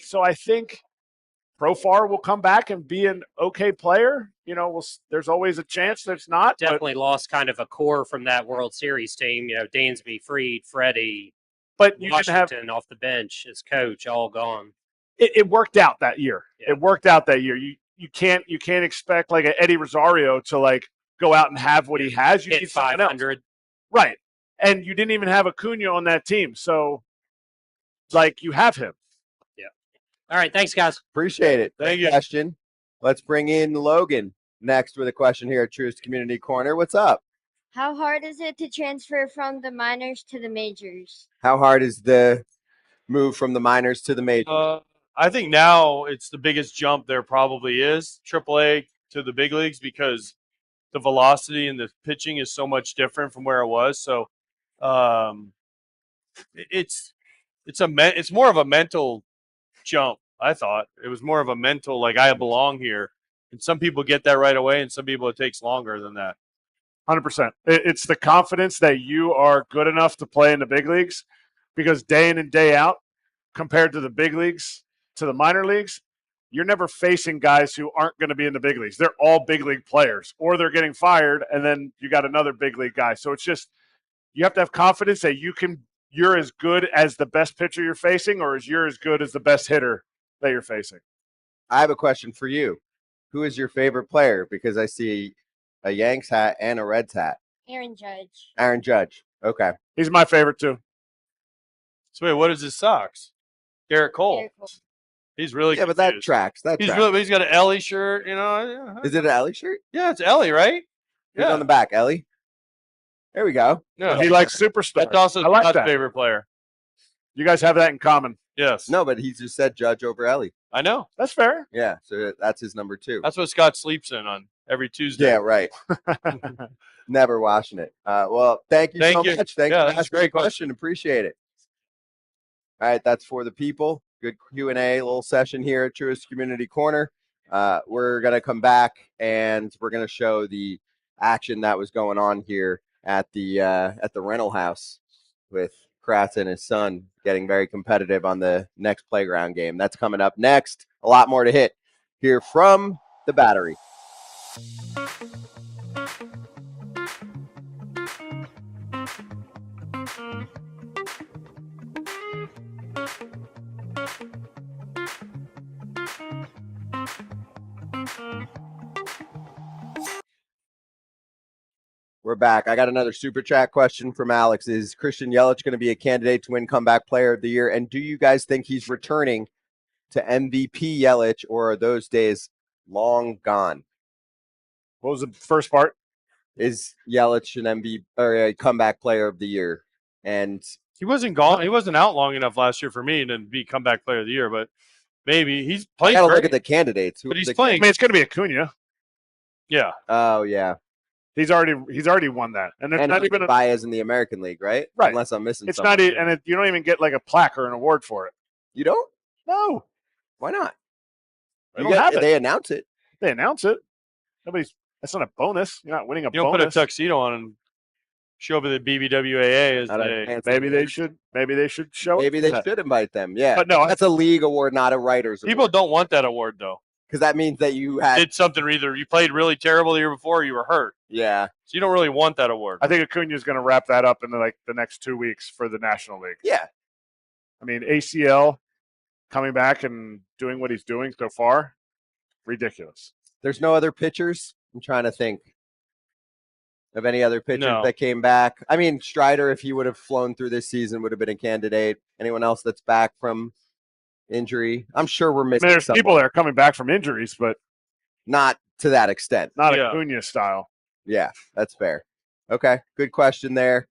So I think Profar will come back and be an okay player. There's always a chance that it's not. definitely lost kind of a core from that World Series team. Dansby, Fried, Freddie, But you didn't have Washington off the bench as coach, all gone. it worked out that year. Yeah. It worked out that year. You can't expect like an Eddie Rosario to like go out and have what he has. You Hit need someone else. 500. Right. And you didn't even have Acuna on that team. So like you have him. All right, thanks, guys. Appreciate it. Thank you. Question. Let's bring in Logan next with a question here at Truist Community Corner. What's up? How hard is it to transfer from the minors to the majors? How hard is the move from the minors to the majors? I think now it's the biggest jump there probably is, AAA to the big leagues, because the velocity and the pitching is so much different from where it was. So it's more of a mental jump. I thought it was more of a mental, like I belong here. And some people get that right away, and some people it takes longer than that. 100%. It's the confidence that you are good enough to play in the big leagues, because day in and day out, compared to the big leagues, to the minor leagues, you're never facing guys who aren't going to be in the big leagues. They're all big league players, or they're getting fired, and then you got another big league guy. So it's just, you have to have confidence that you're as good as the best pitcher you're facing, or you're as good as the best hitter that you're facing. I have a question for you. Who is your favorite player? Because I see a Yanks hat and a Reds hat. Aaron Judge. Aaron Judge. Okay. He's my favorite too. So wait, what is his socks? Garrett Cole. Garrett Cole. He's really Yeah, but that confused. tracks. He's got an Ellie shirt, Is it an Ellie shirt? Yeah, it's Ellie, right? Who's on the back? Ellie? There we go. Yeah. He likes superstars. That's also I like Scott's that. favorite player. You guys have that in common. Yes. No, but he just said Judge over Ellie. I know. That's fair. Yeah, so that's his number 2. That's what Scott sleeps in on every Tuesday. Yeah, right. Never washing it. Well, thank you so much. Thanks Yeah, for that's a asking great the question. Appreciate it. All right, that's for the people. Good Q&A little session here at Truist Community Corner. We're going to come back and we're going to show the action that was going on here at the rental house with Kratz and his son getting very competitive on the Nex Playground game. That's coming up next. A lot more to hit here from the Battery. We're back. I got another super chat question from Alex. Is Christian Yelich going to be a candidate to win comeback player of the year? And do you guys think he's returning to MVP Yelich, or are those days long gone? What was the first part? Is Yelich an MVP or a comeback player of the year? And he wasn't gone. He wasn't out long enough last year for me to be comeback player of the year, but Maybe he's I played. gotta great, look at the candidates. but he's I playing. mean, it's going to be Acuna. Yeah, Oh yeah, He's already won that, and it's and not he even Baez in the American League, right? Right. Unless I'm missing it's something. not even, and you don't even get like a plaque or an award for it. You don't? No, Why not? they don't have it. They announce it. They announce it. That's not a bonus. You're not winning a you don't bonus. put a tuxedo on and show up at the BBWAA as Not a a. fancy Maybe they award. should. Maybe they should show. Maybe they that. should invite them. Yeah, But no, that's a league award, not a writers. People don't want that award though. because that means that you had. Did something either you played really terrible the year before, or you were hurt. Yeah, So you don't really want that award. I think Acuna is going to wrap that up in the next 2 weeks for the National League. yeah. I mean, ACL coming back and doing what he's doing so far, ridiculous. There's no other pitchers. I'm trying to think of any other pitchers No. that came back. I mean, Strider, if he would have flown through this season, would have been a candidate. Anyone else that's back from injury? I'm sure we're I missing. mean, there's someone. people that are coming back from injuries, but Not to that extent. not Yeah. Acuna style. Yeah, that's fair. Okay, good question there.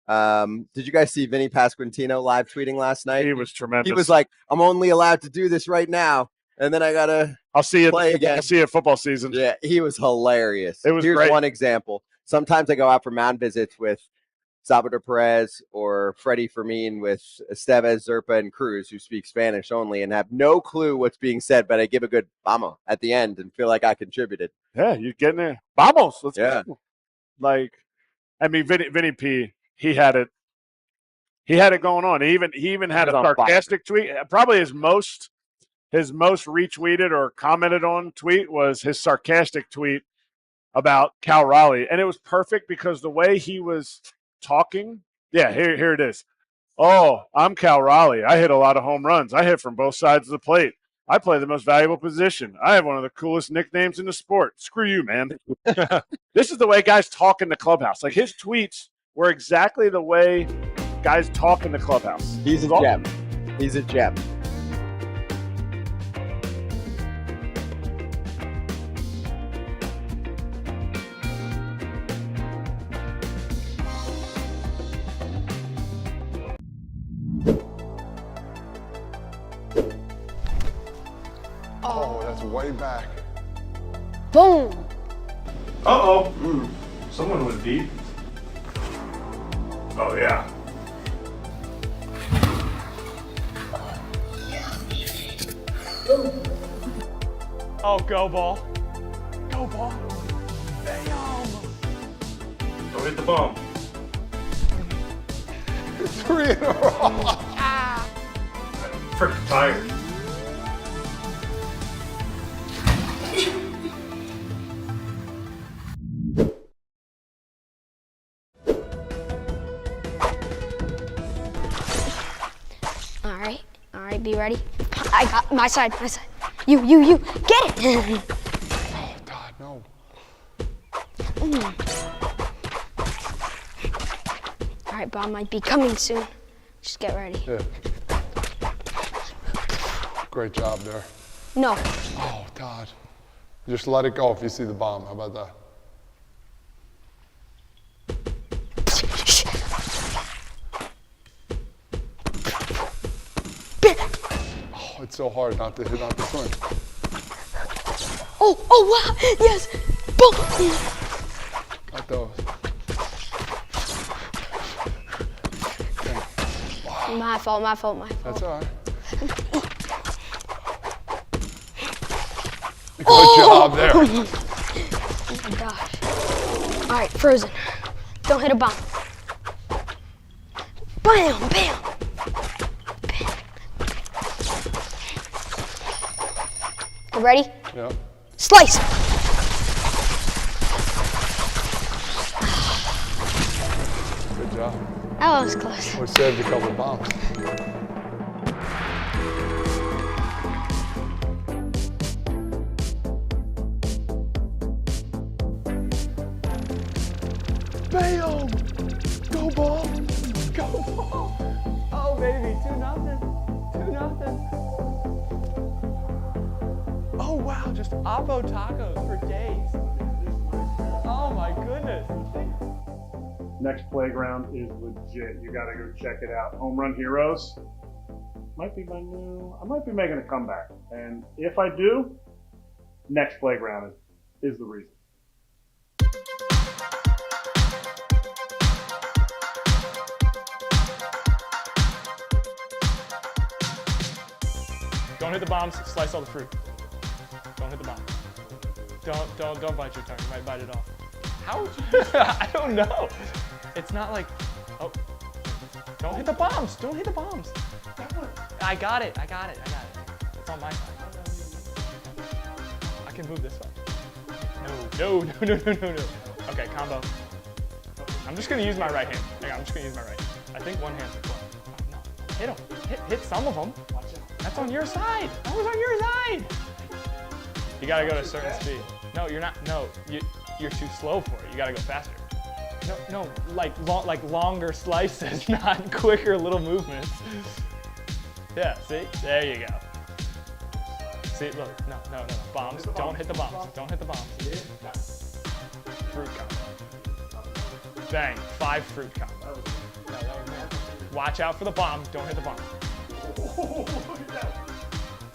Did you guys see Vinnie Pasqualino live tweeting last night? He was tremendous. He was like, "I'm only allowed to do this right now, and then I gotta "I'll see you play again." I'll see you at football season." Yeah, he was hilarious. It was Here's great. one example. Sometimes I go out for mound visits with Salvador Perez or Freddie Fermin with Estevez, Zerpa, and Cruz, who speak Spanish only and have no clue what's being said, but I give a good vamos at the end and feel like I contributed. Yeah, you're getting there. Vamos. Let's Yeah. go. Like, I mean, Vinny P. He had it going on. He even had a He was on fire. sarcastic tweet. Probably his most retweeted or commented on tweet was his sarcastic tweet about Cal Raleigh, and it was perfect because the way he was talking. Yeah, here it is. "Oh, I'm Cal Raleigh. I hit a lot of home runs. I hit from both sides of the plate. I play the most valuable position. I have one of the coolest nicknames in the sport. Screw you, man." This is the way guys talk in the clubhouse. Like, his tweets were exactly the way guys talk in the clubhouse. He's a gem. He's a gem. Oh, that's way back. Boom! Uh-oh. Someone went deep. Oh, yeah. Oh, go ball. Go ball. Damn. Don't hit the bump. 3 in a row. Freaking tired. All right, be ready. I got my side. You, get it! Oh, God, no. All right, Bob might be coming soon. Just get ready. Yeah. Great job there. No. Oh, God. Just let it go if you see the bomb. How about that? Oh, it's so hard not to swing. Oh, wow, yes! Boom! Got those. My fault. That's all right. Good job there. Oh my gosh. All right, Frozen. Don't hit a bomb. Bam, bam. You ready? Yeah. Slice. Good job. That was close. We saved a couple bombs. Bam! Go ball! Go ball! Oh, baby, 2-0. 2-0. Oh, wow, just Oppo tacos for days. Oh, my goodness. Nex Playground is legit. You got to go check it out. Home Run Heroes. might be I might be making a comeback. And if I do, Nex Playground is the reason. Don't hit the bombs, slice all the fruit. Don't hit the bombs. Don't bite your tongue, you might bite it off. How would you I don't know. It's not like, oh, don't hit the bombs, don't hit the bombs. I got it. It's on my side. I can move this way. No. Okay, combo. I'm just gonna use my right hand. Hang on, I'm just gonna use my right. I think one hand's the no. Hit them. Hit some of them. That's on your side. That was on your side. You gotta go to a certain speed. No, you're not. No, you're too slow for it. You gotta go faster. No, like longer slices, not quicker little movements. Yeah, see? There you go. See, look, no. Bombs. Don't hit the bombs. Don't hit the bombs. Fruit combo. Bang. 5 fruit combo. No, that was more. Watch out for the bomb. Don't hit the bomb.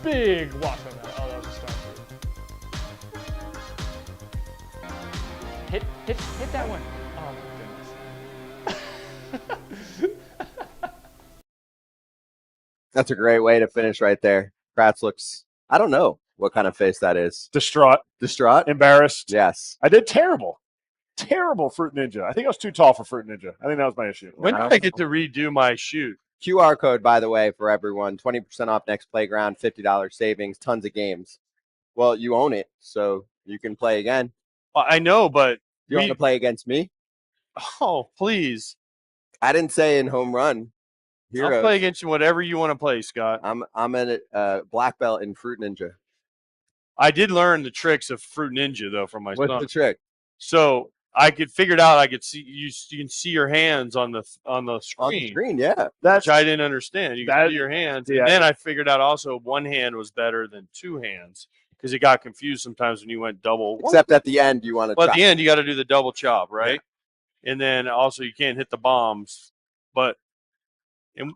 Big watermelon. Oh, that was a star fruit. Hit that one. Oh my goodness. That's a great way to finish right there. Kratz looks, I don't know what kind of face that is. Distraught. Embarrassed. Yes. I did terrible. Terrible Fruit Ninja. I think I was too tall for Fruit Ninja. I think that was my issue. When did I get to redo my shoot? QR code, by the way, for everyone. 20% off Nex Playground, $50 savings, tons of games. Well, you own it, so you can play again. I know, but you want to play against me? Oh, please. I didn't say in home run. Heroes. I'll play against you whatever you want to play, Scott. I'm a black belt in Fruit Ninja. I did learn the tricks of Fruit Ninja though from my son. What's the trick? So I could figure it out. I could see you can see your hands on the screen. On the screen, yeah. Which I didn't understand. You can see your hands. Yeah. And then I figured out also one hand was better than 2 hands because it got confused sometimes when you went double. Except at the end you want to. Well, at the end you got to do the double chop, right? Yeah. And then also you can't hit the bombs, but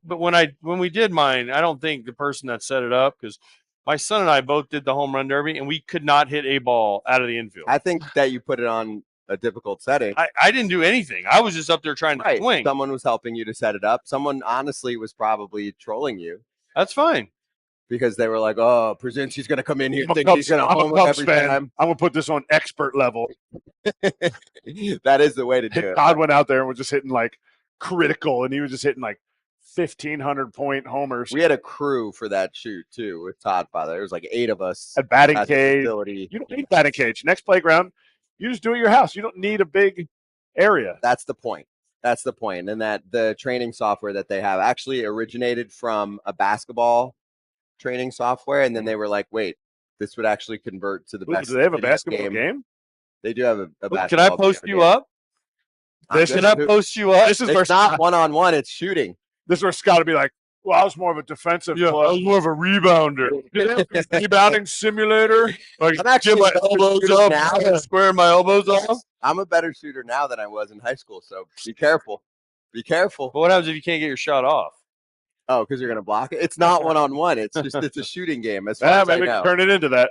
when we did mine, I don't think the person that set it up, because my son and I both did the home run derby and we could not hit a ball out of the infield. I think that you put it on a difficult setting. I didn't do anything. I was just up there trying to swing. Someone was helping you to set it up. Someone honestly was probably trolling you. That's fine. Because they were like, oh, Pierzynski's going to come in here and think he's going to home every time. I'm going to put this on expert level. That is the way to do it. Todd went out there and was just hitting like critical, and he was just hitting like 1,500-point homers. We had a crew for that shoot too with Todd Father. There was like 8 of us. At batting cage. You don't need batting cage. Nex Playground, you just do it at your house. You don't need a big area. That's the point. And that the training software that they have actually originated from a basketball training software, and then they were like, wait, this would actually convert to the best. Do they have a basketball game? They do have a basketball. Can I post you up? Can I post you up? This is it's not one-on-one, it's shooting. This is where Scott would be like, well, I was more of a defensive player. I was more of a rebounder. Rebounding simulator. Like, I'm actually my elbows up now. Squaring my elbows off. I'm a better shooter now than I was in high school, so be careful. Be careful. But what happens if you can't get your shot off? Oh, because you're going to block it? It's not one-on-one. It's just it's a shooting game. As far as maybe we can turn it into that.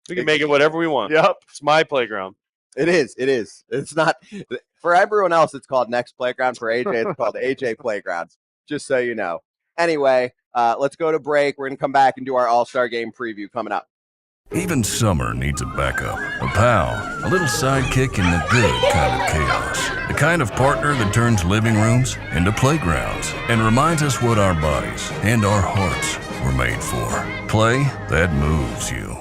We can make it whatever we want. Yep. It's my playground. It is. It's not. For everyone else, it's called Nex Playground. For AJ, it's called AJ Playground. Just so you know. Anyway, let's go to break. We're going to come back and do our All-Star Game preview coming up. Even summer needs a backup, a pal, a little sidekick in the good kind of chaos. The kind of partner that turns living rooms into playgrounds and reminds us what our bodies and our hearts were made for. Play that moves you.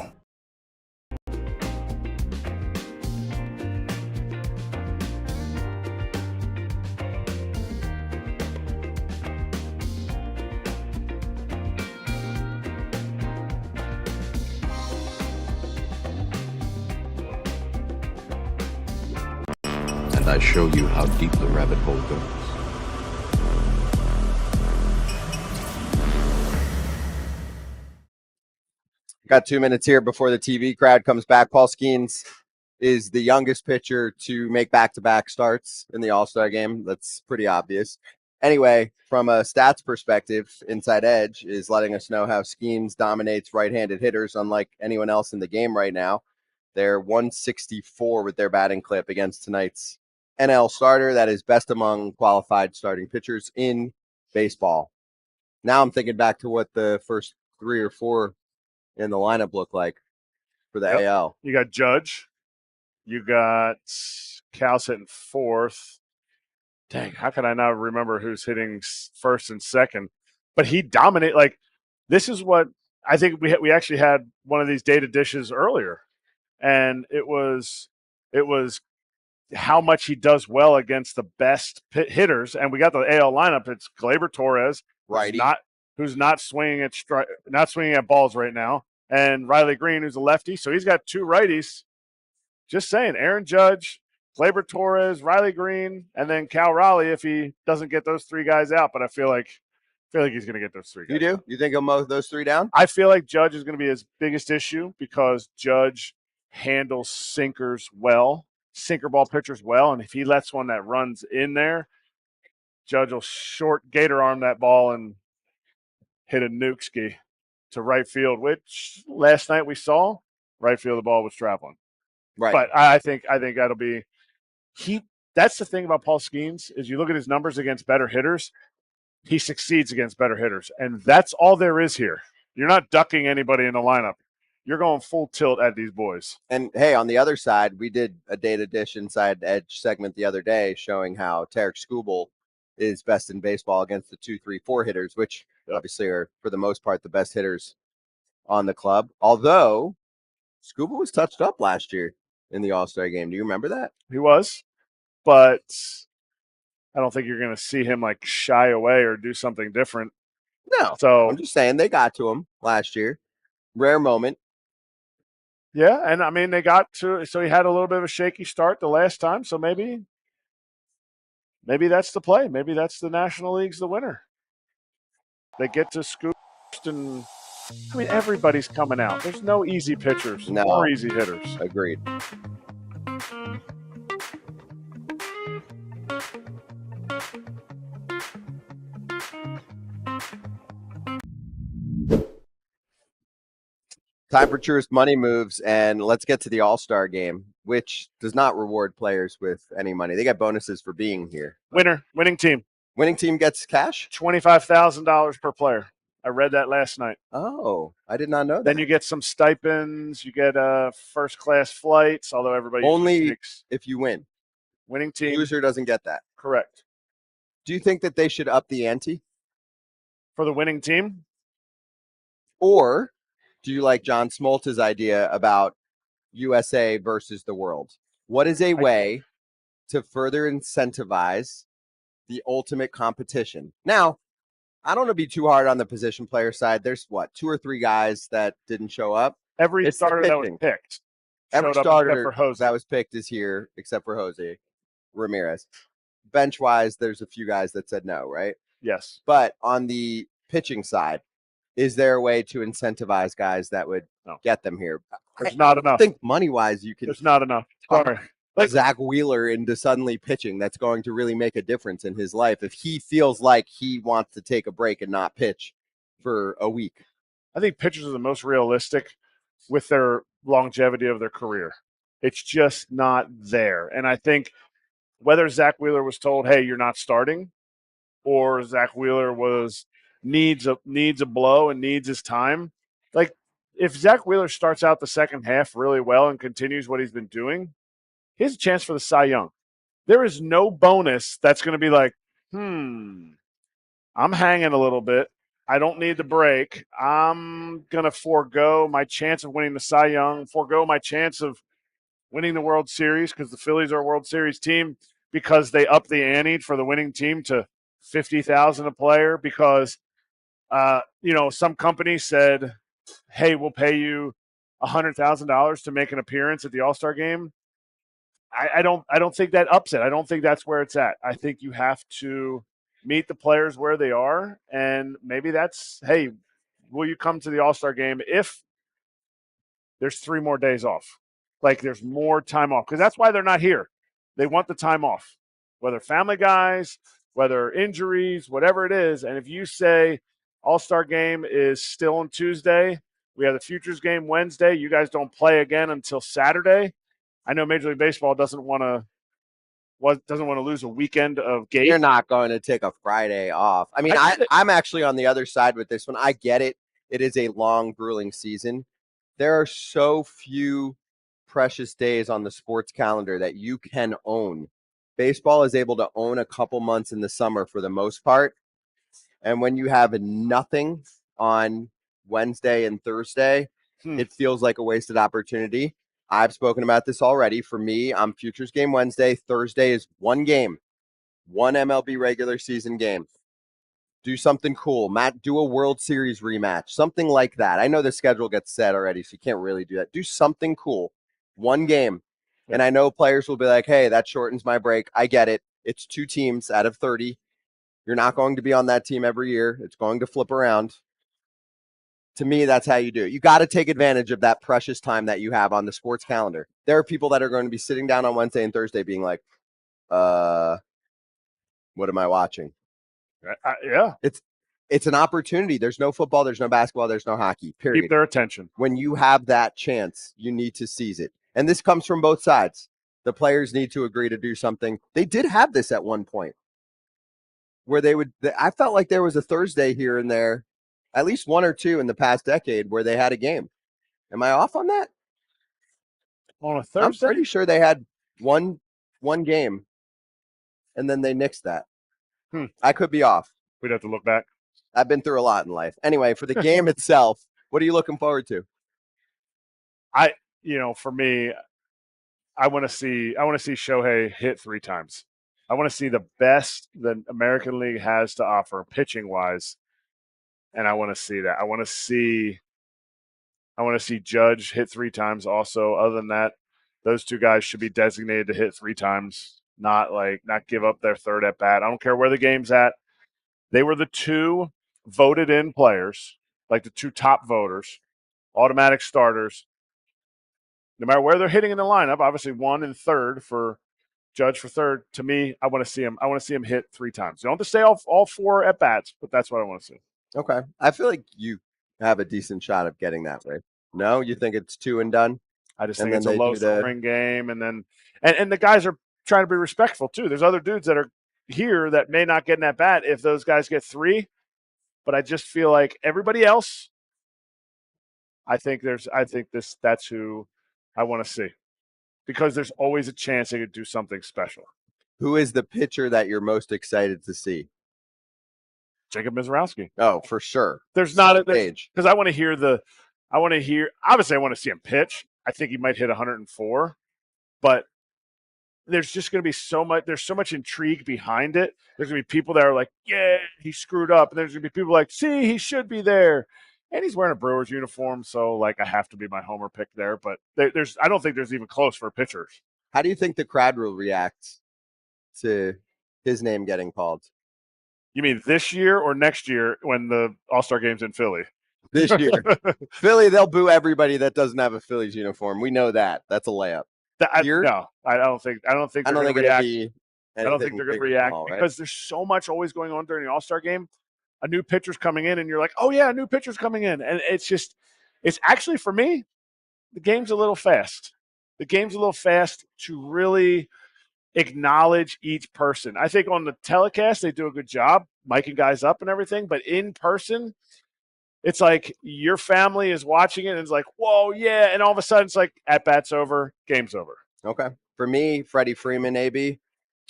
I show you how deep the rabbit hole goes. Got 2 minutes here before the TV crowd comes back. Paul Skenes is the youngest pitcher to make back-to-back starts in the All-Star game. That's pretty obvious. Anyway, from a stats perspective, Inside Edge is letting us know how Skenes dominates right-handed hitters unlike anyone else in the game right now. They're 164 with their batting clip against tonight's NL starter. That is best among qualified starting pitchers in baseball. Now I'm thinking back to what the first 3 or 4 in the lineup look like for the AL. You got Judge. You got Cal hitting fourth. Dang, how can I not remember who's hitting first and second? But he dominated. Like, this is what I think we actually had one of these data dishes earlier, and it was how much he does well against the best hitters. And we got the AL lineup. It's Gleyber Torres, righty, who's not swinging at balls right now, and Riley Green, who's a lefty. So he's got 2 righties. Just saying, Aaron Judge, Gleyber Torres, Riley Green, and then Cal Raleigh if he doesn't get those 3 guys out. But I feel like he's going to get those 3 guys. You do? You think he'll mow those 3 down? I feel like Judge is going to be his biggest issue because Judge handles sinkers well, sinker ball pitchers well, and if he lets one that runs in there, Judge will short gator arm that ball and hit a nuke ski to right field, which last night we saw right field the ball was traveling. Right. But I think that'll be that's the thing about Paul Skenes is you look at his numbers against better hitters, he succeeds against better hitters. And that's all there is here. You're not ducking anybody in the lineup. You're going full tilt at these boys. And hey, on the other side, we did a data dish Inside Edge segment the other day showing how Tarek Skubal is best in baseball against the 2, 3, 4 hitters, which obviously are for the most part the best hitters on the club. Although Skubal was touched up last year in the All-Star game. Do you remember that? He was, but I don't think you're going to see him like shy away or do something different. No. So I'm just saying they got to him last year. Rare moment. Yeah, and I mean they got to so he had a little bit of a shaky start the last time, so maybe that's the play. Maybe that's the National League's the winner. They get to scoop and I mean everybody's coming out. There's no easy pitchers, more easy hitters. Agreed. Time for Truist money moves, and let's get to the All-Star game, which does not reward players with any money. They get bonuses for being here. Winning team. Winning team gets cash? $25,000 per player. I read that last night. Oh, I did not know that. Then you get some stipends. You get first-class flights, although everybody only if you win. Winning team. Loser doesn't get that. Correct. Do you think that they should up the ante? For the winning team? Or do you like John Smoltz's idea about USA versus the world? What is a way to further incentivize the ultimate competition? Now, I don't want to be too hard on the position player side. There's 2 or 3 guys that didn't show up. Every starter that was picked. Every starter that was picked is here except for Jose Ramirez. Bench-wise, there's a few guys that said no, right? Yes. But on the pitching side, is there a way to incentivize guys that would get them here? There's not enough. I think money-wise, you can. There's not enough. Sorry. Zach Wheeler into suddenly pitching that's going to really make a difference in his life if he feels like he wants to take a break and not pitch for a week. I think pitchers are the most realistic with their longevity of their career. It's just not there. And I think whether Zach Wheeler was told, hey, you're not starting, or Zach Wheeler needs a blow and needs his time. Like if Zach Wheeler starts out the second half really well and continues what he's been doing, he has a chance for the Cy Young. There is no bonus that's going to be like, I'm hanging a little bit. I don't need the break. I'm going to forego my chance of winning the Cy Young, forego my chance of winning the World Series because the Phillies are a World Series team because they upped the ante for the winning team to $50,000 a player because, some company said, hey, we'll pay you $100,000 to make an appearance at the All-Star game. I don't think that ups it. I don't think that's where it's at. I think you have to meet the players where they are, and maybe that's, hey, will you come to the All-Star game if there's 3 more days off? Like there's more time off because that's why they're not here. They want the time off, whether family guys, whether injuries, whatever it is. And if you say All-Star game is still on Tuesday, we have the Futures game Wednesday, you guys don't play again until Saturday. I know Major League Baseball doesn't want to lose a weekend of games. You're not going to take a Friday off. I mean, I'm actually on the other side with this one. I get it. It is a long, grueling season. There are so few precious days on the sports calendar that you can own. Baseball is able to own a couple months in the summer for the most part. And when you have nothing on Wednesday and Thursday, it feels like a wasted opportunity. I've spoken about this already. For me, I'm Futures game Wednesday. Thursday is one game, one MLB regular season game. Do something cool. Matt, do a World Series rematch, something like that. I know the schedule gets set already, so you can't really do that. Do something cool. One game. And I know players will be like, hey, that shortens my break. I get it. It's 2 teams out of 30. You're not going to be on that team every year. It's going to flip around. To me, that's how you do it. You got to take advantage of that precious time that you have on the sports calendar. There are people that are going to be sitting down on Wednesday and Thursday being like, what am I watching? Yeah. It's an opportunity. There's no football. There's no basketball. There's no hockey, period. Keep their attention. When you have that chance, you need to seize it. And this comes from both sides. The players need to agree to do something. They did have this at one point where I felt like there was a Thursday here and there, at least 1 or 2 in the past decade where they had a game. Am I off on that? On a Thursday? I'm pretty sure they had one game, and then they nixed that. I could be off. We'd have to look back. I've been through a lot in life. Anyway, for the game itself, what are you looking forward to? For me, I want to see Shohei hit 3 times. I want to see the best the American League has to offer pitching wise, and I want to see that. I want to see Judge hit 3 times. Also, other than that, those 2 guys should be designated to hit 3 times. Not give up their third at bat. I don't care where the game's at. They were the 2 voted in players, like the 2 top voters, automatic starters. No matter where they're hitting in the lineup, obviously 1 and 3rd for Judge for 3rd. To me, I want to see him. I want to see him hit 3 times. You don't have to stay all 4 at bats, but that's what I want to see. Okay, I feel like you have a decent shot of getting that way. No, you think it's 2 and done? I just think it's a low scoring game, and then and the guys are trying to be respectful too. There's other dudes that are here that may not get in at bat if those guys get 3, but I just feel like everybody else. That's who I want to see, because there's always a chance they could do something special. Who is the pitcher that you're most excited to see? Jacob Mizorowski. Oh, for sure. There's not a page because I want to hear. Obviously, I want to see him pitch. I think he might hit 104, but there's just going to be so much. There's so much intrigue behind it. There's going to be people that are like, "Yeah, he screwed up," and there's going to be people like, "See, he should be there." And he's wearing a Brewers uniform, so I have to be my homer pick there. But I don't think there's even close for pitchers. How do you think the crowd will react to his name getting called? You mean this year or next year when the All-Star game's in Philly? This year. Philly, they'll boo everybody that doesn't have a Phillies uniform. We know that. That's a layup. No, I don't think they're going to react. I don't think they're going to react because there's so much always going on during the All-Star game. A new pitcher's coming in, and you're like, oh, yeah, a new pitcher's coming in. And it's actually, for me, the game's a little fast. The game's a little fast to really acknowledge each person. I think on the telecast, they do a good job miking guys up and everything. But in person, it's like your family is watching it, and it's like, whoa, yeah. And all of a sudden, it's like, at-bat's over, game's over. Okay. For me, Freddie Freeman, AB,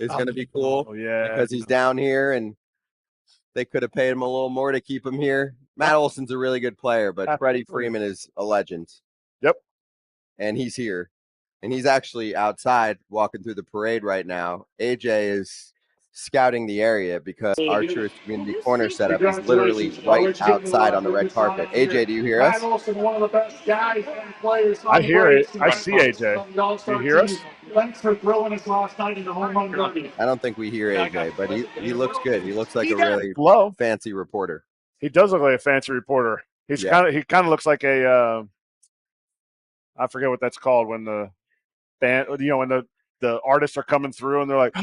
is going to be cool. Oh, yeah. Because he's down here, and they could have paid him a little more to keep him here. Matt Olson's a really good player, but Freddie Freeman is a legend. Yep. And he's here. And he's actually outside walking through the parade right now. AJ is scouting the area because our Truist Community Corner setup is literally right outside on the red carpet. AJ, do you hear us? I hear it. I see AJ. Do you hear us? Thanks for throwing us last night in the home run derby. I don't think we hear AJ, but he looks good. He looks like a really fancy reporter. He does look like a fancy reporter. He kind of looks like a I forget what that's called when the band, when the artists are coming through and they're like,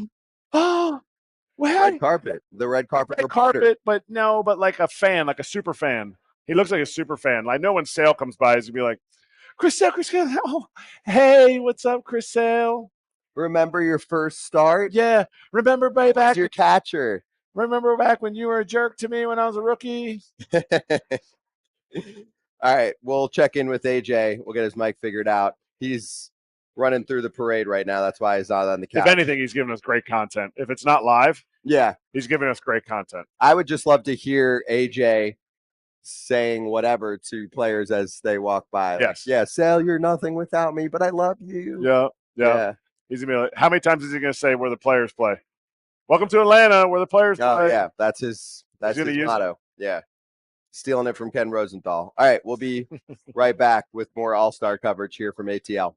oh, Well, red carpet, the red carpet red reporter. carpet, but no, but like a fan, like a super fan. He looks like a super fan. I know when Sale comes by, he's gonna be like, Chris Sale, oh, hey, what's up, Chris Sale? Remember your first start? Yeah. Remember back your catcher. Remember back when you were a jerk to me when I was a rookie? All right, we'll check in with AJ. We'll get his mic figured out. He's running through the parade right now. That's why he's not on the couch. If anything, he's giving us great content. If it's not live, he's giving us great content. I would just love to hear AJ saying whatever to players as they walk by. Yes. Like, Sal, you're nothing without me, but I love you. Yeah. He's gonna be like, how many times is he gonna say where the players play? Welcome to Atlanta, where the players play. Oh yeah, that's his motto. Yeah. Stealing it from Ken Rosenthal. All right, we'll be right back with more All-Star coverage here from ATL.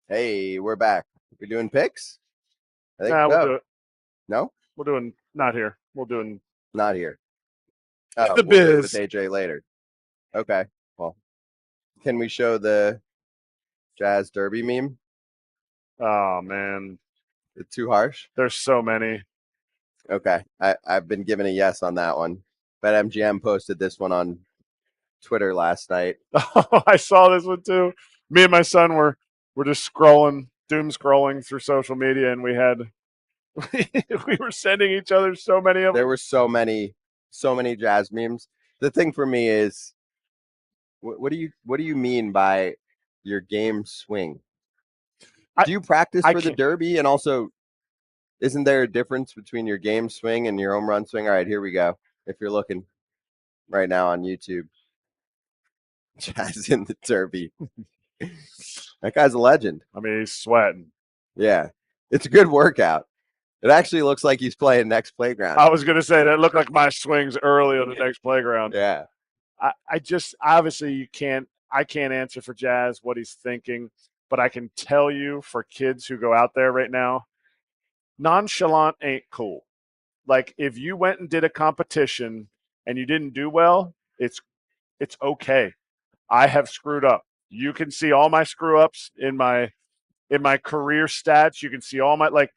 Hey, we're back. We doing picks? I think we'll do it. No? We're doing not here. We're doing not here. The we'll biz do it with AJ later. Okay. Well, can we show the Jazz Derby meme? Oh man, it's too harsh. There's so many. Okay, I've been given a yes on that one. BetMGM posted this one on Twitter last night. Oh, I saw this one too. Me and my son were just doom scrolling through social media, and we were sending each other so many of them. There were so many Jazz memes. The thing for me is, what do you mean by your game swing? Do you practice for the Derby? And also, isn't there a difference between your game swing and your home run swing? All right, here we go. If you're looking right now on YouTube, Jazz in the Derby. That guy's a legend. I mean, he's sweating. Yeah, it's a good workout. It actually looks like he's playing Nex Playground. I was going to say that looked like my swings early on the Nex Playground. Yeah. I just obviously I can't answer for Jazz what he's thinking, but I can tell you for kids who go out there right now, nonchalant ain't cool. Like if you went and did a competition and you didn't do well, it's okay. I have screwed up. You can see all my screw ups in my career stats. You can see all my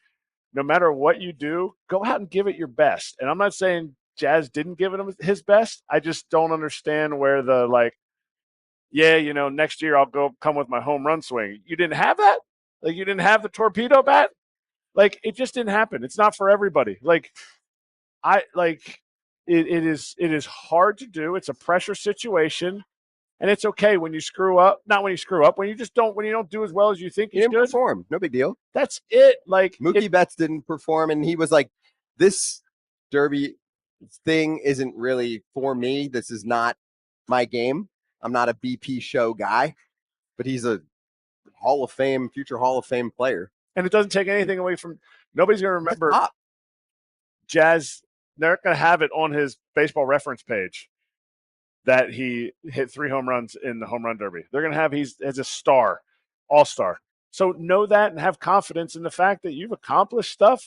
no matter what you do, go out and give it your best. And I'm not saying Jazz didn't give it his best. I just don't understand where the next year I'll come with my home run swing. You didn't have that? Like you didn't have the torpedo bat? Like it just didn't happen. It's not for everybody. It is hard to do. It's a pressure situation. And it's okay when you screw up. Not when you screw up. When you don't do as well as you think you should. Perform. No big deal. That's it. Mookie Betts didn't perform, and he was like, "This Derby thing isn't really for me. This is not my game. I'm not a BP show guy." But he's a future Hall of Fame player. And it doesn't take anything away from. Nobody's going to remember Jazz. They're not going to have it on his Baseball Reference page that he hit 3 home runs in the home run derby. They're going to have he's as a star, all-star. So know that and have confidence in the fact that you've accomplished stuff.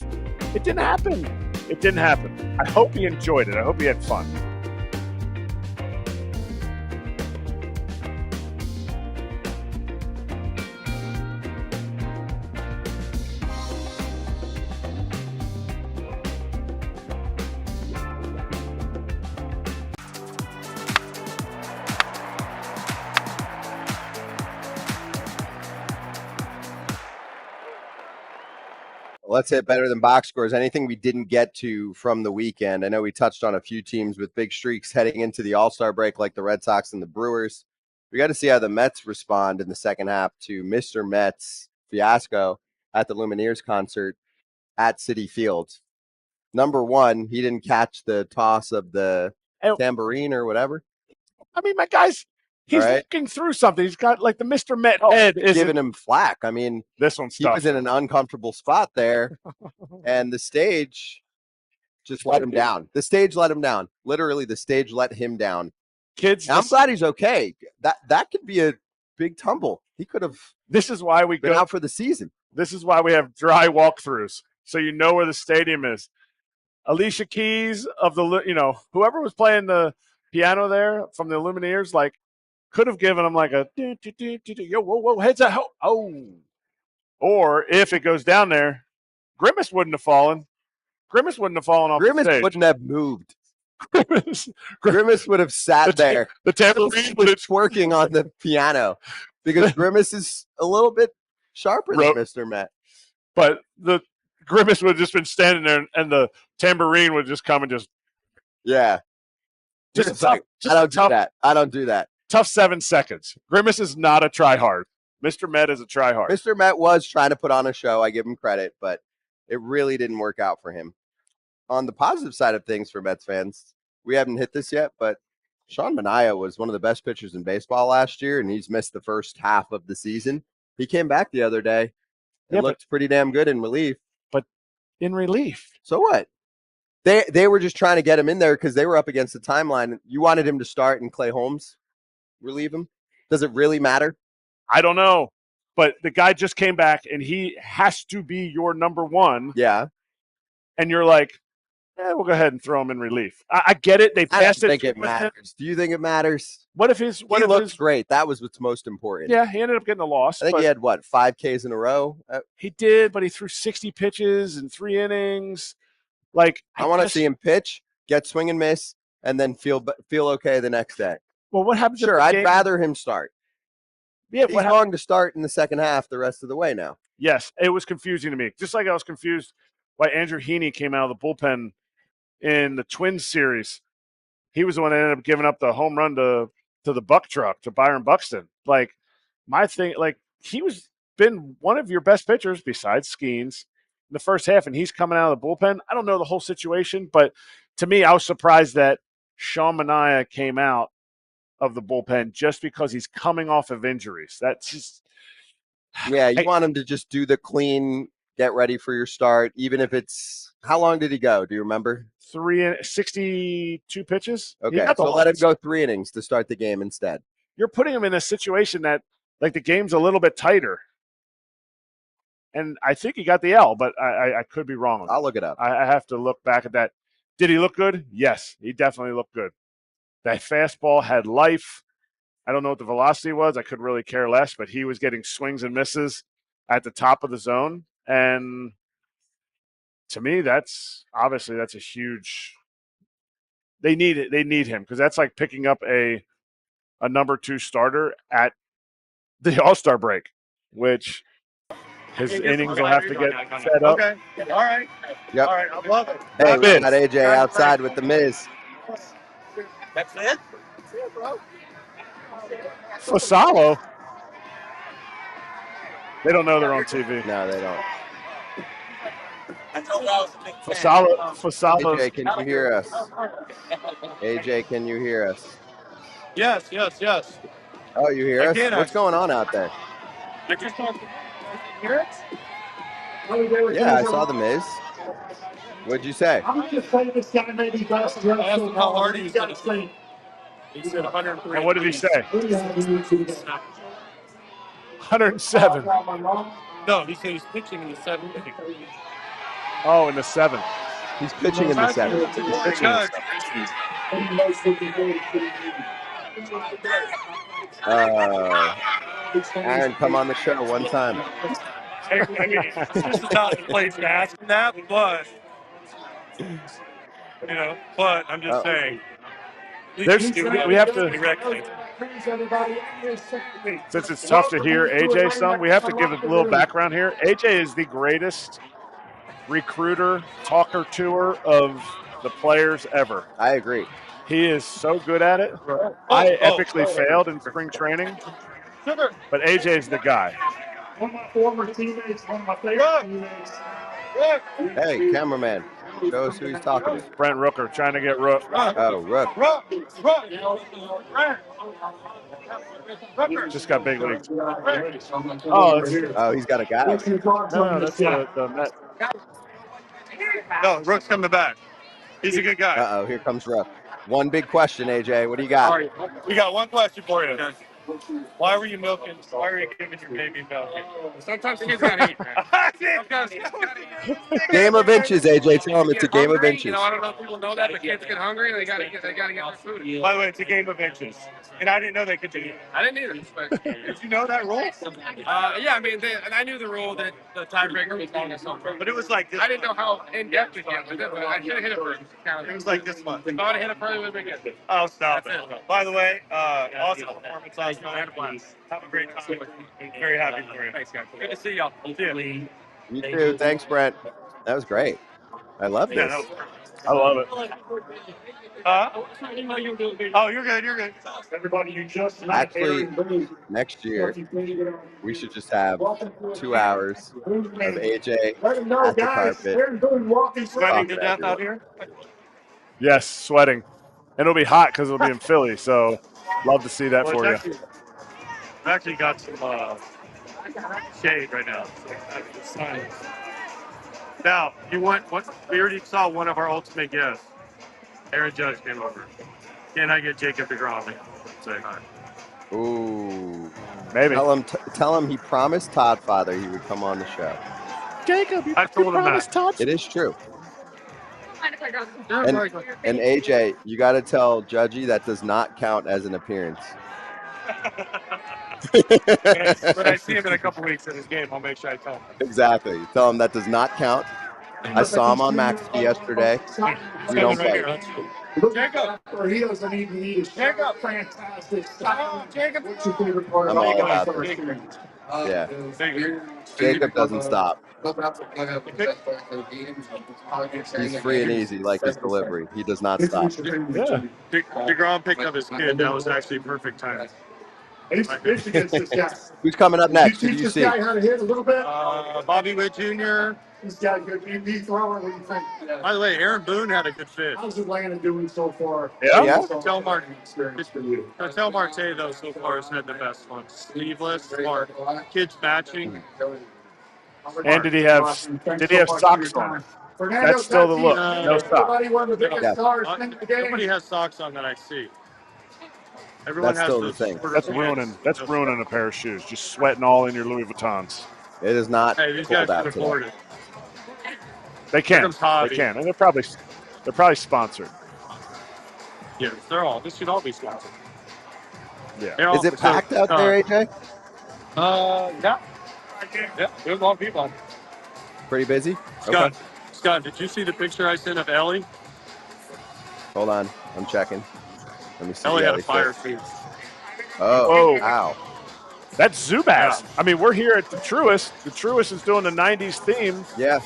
It didn't happen. It didn't happen. I hope he enjoyed it. I hope he had fun. Let's hit better than box scores. Anything we didn't get to from the weekend? I know we touched on a few teams with big streaks heading into the All-Star break, like the Red Sox and the Brewers. We got to see how the Mets respond in the second half to Mr. Mets fiasco at the Lumineers concert at Citi Field. Number one, he didn't catch the toss of the tambourine or whatever. I mean, my guy's looking through something. He's got like the Mr. Met head. Giving him flack. I mean, this one's he was in an uncomfortable spot there, and the stage just let him down. The stage let him down. Literally, the stage let him down. Kids, I'm glad he's okay. That could be a big tumble. He could have. This is why we been out for the season. This is why we have dry walkthroughs. so you know where the stadium is. Alicia Keys of the, whoever was playing the piano there from the Lumineers, like, could have given them like a yo, whoa, heads up, oh. Or if it goes down there, Grimace wouldn't have fallen. Grimace wouldn't have fallen off the stage. Grimace wouldn't have moved. Grimace would have sat there. The tambourine would have twerking on the piano because Grimace is a little bit sharper than Mr. Met. But the Grimace would have just been standing there, and the tambourine would just come and just I don't do that. Tough 7 seconds. Grimace is not a try hard. Mr. Met is a try hard. Mr. Met was trying to put on a show. I give him credit, but it really didn't work out for him. On the positive side of things for Mets fans, we haven't hit this yet, but Sean Manaea was one of the best pitchers in baseball last year, and he's missed the first half of the season. He came back the other day and looked pretty damn good in relief. But in relief? So what? They were just trying to get him in there because they were up against the timeline. You wanted him to start and Clay Holmes relieve him? Does it really matter? I don't know. But the guy just came back, and he has to be your number one. Yeah. And you're like, we'll go ahead and throw him in relief. I get it. They passed I don't think it matters. Do you think it matters? What if he looked great? That was what's most important. Yeah, he ended up getting a loss. I think he had, 5 Ks in a row? He did, but he threw 60 pitches in 3 innings. Like, I want to see him pitch, get swing and miss, and then feel okay the next day. Well, what happens? Sure, I'd rather him start. Yeah, he's going to start in the second half the rest of the way now. Yes, it was confusing to me. Just like I was confused why Andrew Heaney came out of the bullpen in the Twins series. He was the one that ended up giving up the home run to the Buck truck, to Byron Buxton. Like, my thing, like, he was been one of your best pitchers besides Skenes in the first half, and he's coming out of the bullpen. I don't know the whole situation, but to me, I was surprised that Sean Manaea came out of the bullpen just because he's coming off of injuries. That's just you want him to just do the clean, get ready for your start, even if it's how long did he go? Do you remember? 62 pitches. Okay, so let him go 3 innings to start the game instead. You're putting him in a situation that, like, the game's a little bit tighter. And I think he got the L, but I could be wrong. I'll look it up. I have to look back at that. Did he look good? Yes, he definitely looked good. That fastball had life. I don't know what the velocity was. I could really care less, but he was getting swings and misses at the top of the zone. And to me, that's a huge – they need it. They need him because that's like picking up a number 2 starter at the All-Star break, which his innings will have to get set up. Okay. All right. Yep. All right. I love it. Hey, we got AJ outside with the Miz. That's it? That's it, bro. Fasalo. They don't know they're on TV. No, they don't. Fasalo. AJ, can you hear us? AJ, can you hear us? Yes. Oh, you hear us? What's going on out there? I just don't hear it? Yeah, I saw the Miz. What'd you say? I'm just saying this guy may be best. I asked him how hard he was going to swing. He said 103. And what did he say? 107. No, he said he's pitching in the 7th inning. Oh, in the 7th. He's pitching in the 7th. He's pitching in the 7th. Aaron, come on the show one time. I mean, this is not the place to ask him that, but I'm just saying. We have to, since it's tough to hear AJ some, we have to give a little background here. AJ is the greatest recruiter, talker tour of the players ever. I agree. He is so good at it. I epically failed in spring training, but AJ is the guy. One of my former teammates, one of my favorite teammates. Hey, cameraman, show us who he's talking to. Brent Rooker, trying to get Rook. Oh, Rook. Just got big leagues. Oh, he's got a guy. No, that's the Met. No, Rook's coming back. He's a good guy. Uh-oh, here comes Rook. One big question, AJ. What do you got? We got one question for you. Why were you milking? Why were you giving your baby milk? Sometimes kids gotta eat, man. Sometimes kids gotta eat. Game of inches, AJ. Tell him it's a game of inches. You know, I don't know if people know that, but kids get hungry and they gotta get their food. By the way, it's a game of inches, and I didn't know they could do it. I didn't either. But did you know that rule? Yeah, I mean, and I knew the rule that the tiebreaker was long or something. But it was like this. I didn't know how in depth it get with it, but I should have hit it for count. It was like this much. If I would have hit it further, it would have been good. Oh, stop it. By the way, awesome performance last night. Have a great time. Very happy for you. Thanks, guys. Good to see y'all. See you. You too. Thanks, Brent. That was great. I love this. I love it. Oh, you're good. You're good. Everybody, you just Actually, next year we should just have 2 hours of AJ at the carpet. Sweating to death out here. Yes, sweating. And it'll be hot because it'll be in Philly. So love to see that for you. I've actually got some shade right now. Now, you want what? We already saw one of our ultimate guests. Aaron Judge came over. Can I get Jacob DeGrom to say hi? Ooh, maybe. Tell him he promised Todd Father he would come on the show. Jacob, I told him that. Todd. It is true. And AJ, you got to tell Judgy that does not count as an appearance. When I see him in a couple weeks at his game, I'll make sure I tell him. Exactly. Tell him that does not count. I saw him on Maxie yesterday. We don't play. Jacob, or he doesn't even need a Jacob, fantastic. Jacob, what's your favorite part I'm all about about this. Yeah. Jacob doesn't stop. He's free and easy like his delivery. He does not stop. Yeah. DeGrom picked up his kid. That was actually perfect timing. Who's coming up next? Who do you Teach see? this guy how to hit a little bit. Bobby Witt Jr. This guy could be thrower. What do you think? By the way, Aaron Boone had a good fit. How's Atlanta doing so far? Yeah. Tell Martin. Tell Marte though so far has had the best one. Sleeveless, smart, kids matching. And did he have socks on? That's still the look. No socks. Nobody has socks on that I see. Everyone That's has still the those thing. sort That's of ruining. That's ruining a pair of shoes. Just sweating all in your Louis Vuittons. It is not Hey, these cold guys out can today. afford it. They can. comes Javi. They can, and they're probably sponsored. Yeah, this should all be sponsored. Yeah. Is it packed out there, AJ? Yeah. Yeah, there's a lot of people on. Pretty busy? Scott, Okay. Scott, did you see the picture I sent of Ellie? Hold on. I'm checking. Let me see. Ellie the had a Ellie fire fit. suit. Oh, Whoa. wow. That's Zubaz. Yeah. I mean, we're here at the Truist. The Truist is doing the 90s theme. Yeah.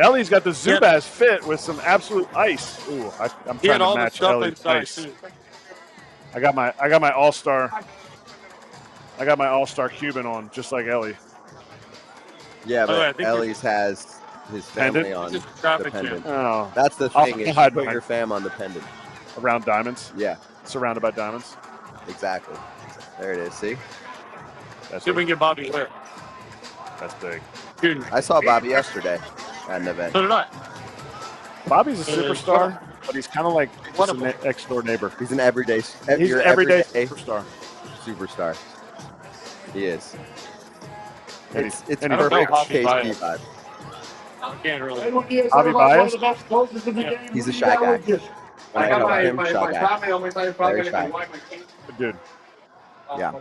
Ellie's got the Zubaz fit with some absolute ice. Ooh, I'm He trying had to all the match stuff Ellie's inside ice. too. I got my all-star. I got my all-star Cuban on, just like Ellie. Yeah, By the way, I but think Ellie's has his family Pendant? on This is traffic the pendant. jam. Oh, That's the I'll thing is hide you put behind- your fam on the pendant. around diamonds. Yeah, Surrounded by diamonds. exactly. There it is. See? That's See if we big. can get Bobby Witt. That's big. Dude, I saw Bobby yesterday at an event. so did I. Bobby's a superstar, but he's kind of like just an next-door neighbor. He's an everyday. He's your an everyday superstar. Superstar. He is. And It's he's- and he's perfect rich. KC vibe. I can't really. Javi Baez? He's a shy guy. When I know him, shy guy. Very shy. Dude. Yeah.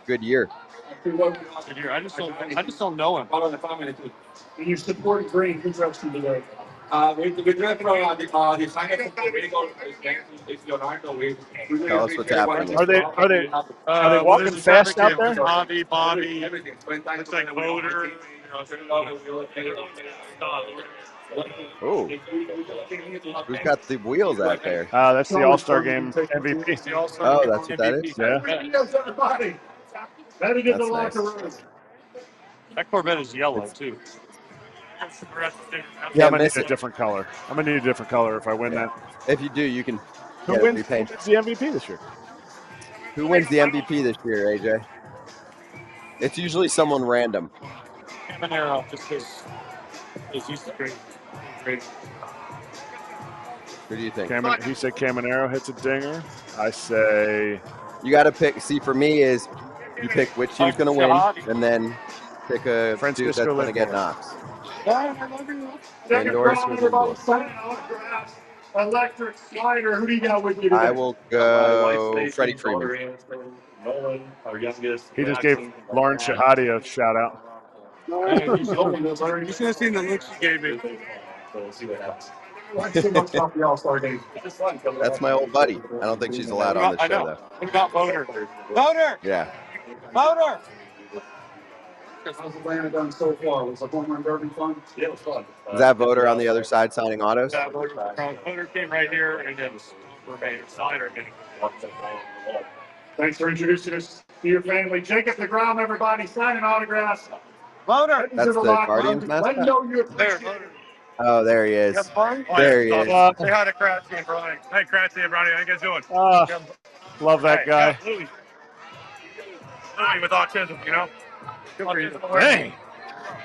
Good year. I just don't know him. And you support Green. Who drops you today? Tell us what's happening. Are they Well, walking there's a fast traffic out jam. there? Bobby. Looks like Motor. Oh, who's got the wheels out there? That's the All-Star Game MVP. Oh, that's what that is? Yeah. Better get the That's locker nice. room. That Corvette is yellow too. Yeah, I'm gonna miss need a it. different color. I'm gonna need a different color if I win that. If you do, you can Who get it wins repainted. the MVP this year? Who wins the MVP this year, AJ? It's usually someone random. Manaea, just because he's great. Who do you think? He said Caminero hits a dinger. I say You got to pick. See, for me is you pick which team's going to win, and then pick a dude that's going to get knocks. Indoors or indoors? Electric slider. Who do you got with you today? I will go Freddie Freeman. He just gave Lauren Shahadi a shout out. You should have seen the look she gave me. That's my old buddy. I don't think she's allowed on this show, though. What about Voter? Voter! Yeah. Voter! Is that Voter on the other side signing autos? Yeah, Voter came right here and then remained slider. Thanks for introducing us to your family. Jacob DeGrom, everybody, signing autographs. Voter! That's the Guardians mascot? There, Voter. Oh, there he is. There he is. Say hi to Kratz and Braun. Hey, Kratz and Braun, how you guys doing? Love that guy. Louis with autism, you know? Dang.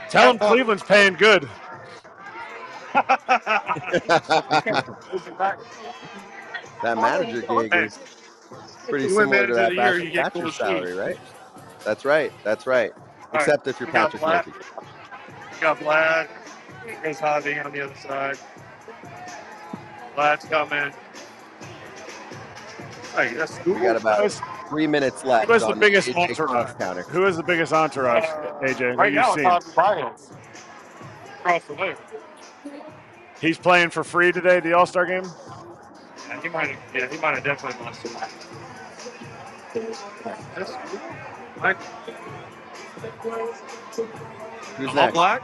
Tell him Cleveland's paying good. That manager gig is pretty similar to that Thatcher salary, right? That's right. That's right. Except if you're Patrick Murphy. You got Vlad. There's Javi on the other side. Vlad's coming. Hey, that's We got about 3 minutes left. Who has the on biggest AJ entourage? counter. Who has the biggest entourage, AJ? Right now, Who it's Bryant's. Across the way. He's playing for free today, the All-Star game? Yeah, he might have definitely lost it. Who's All next? black?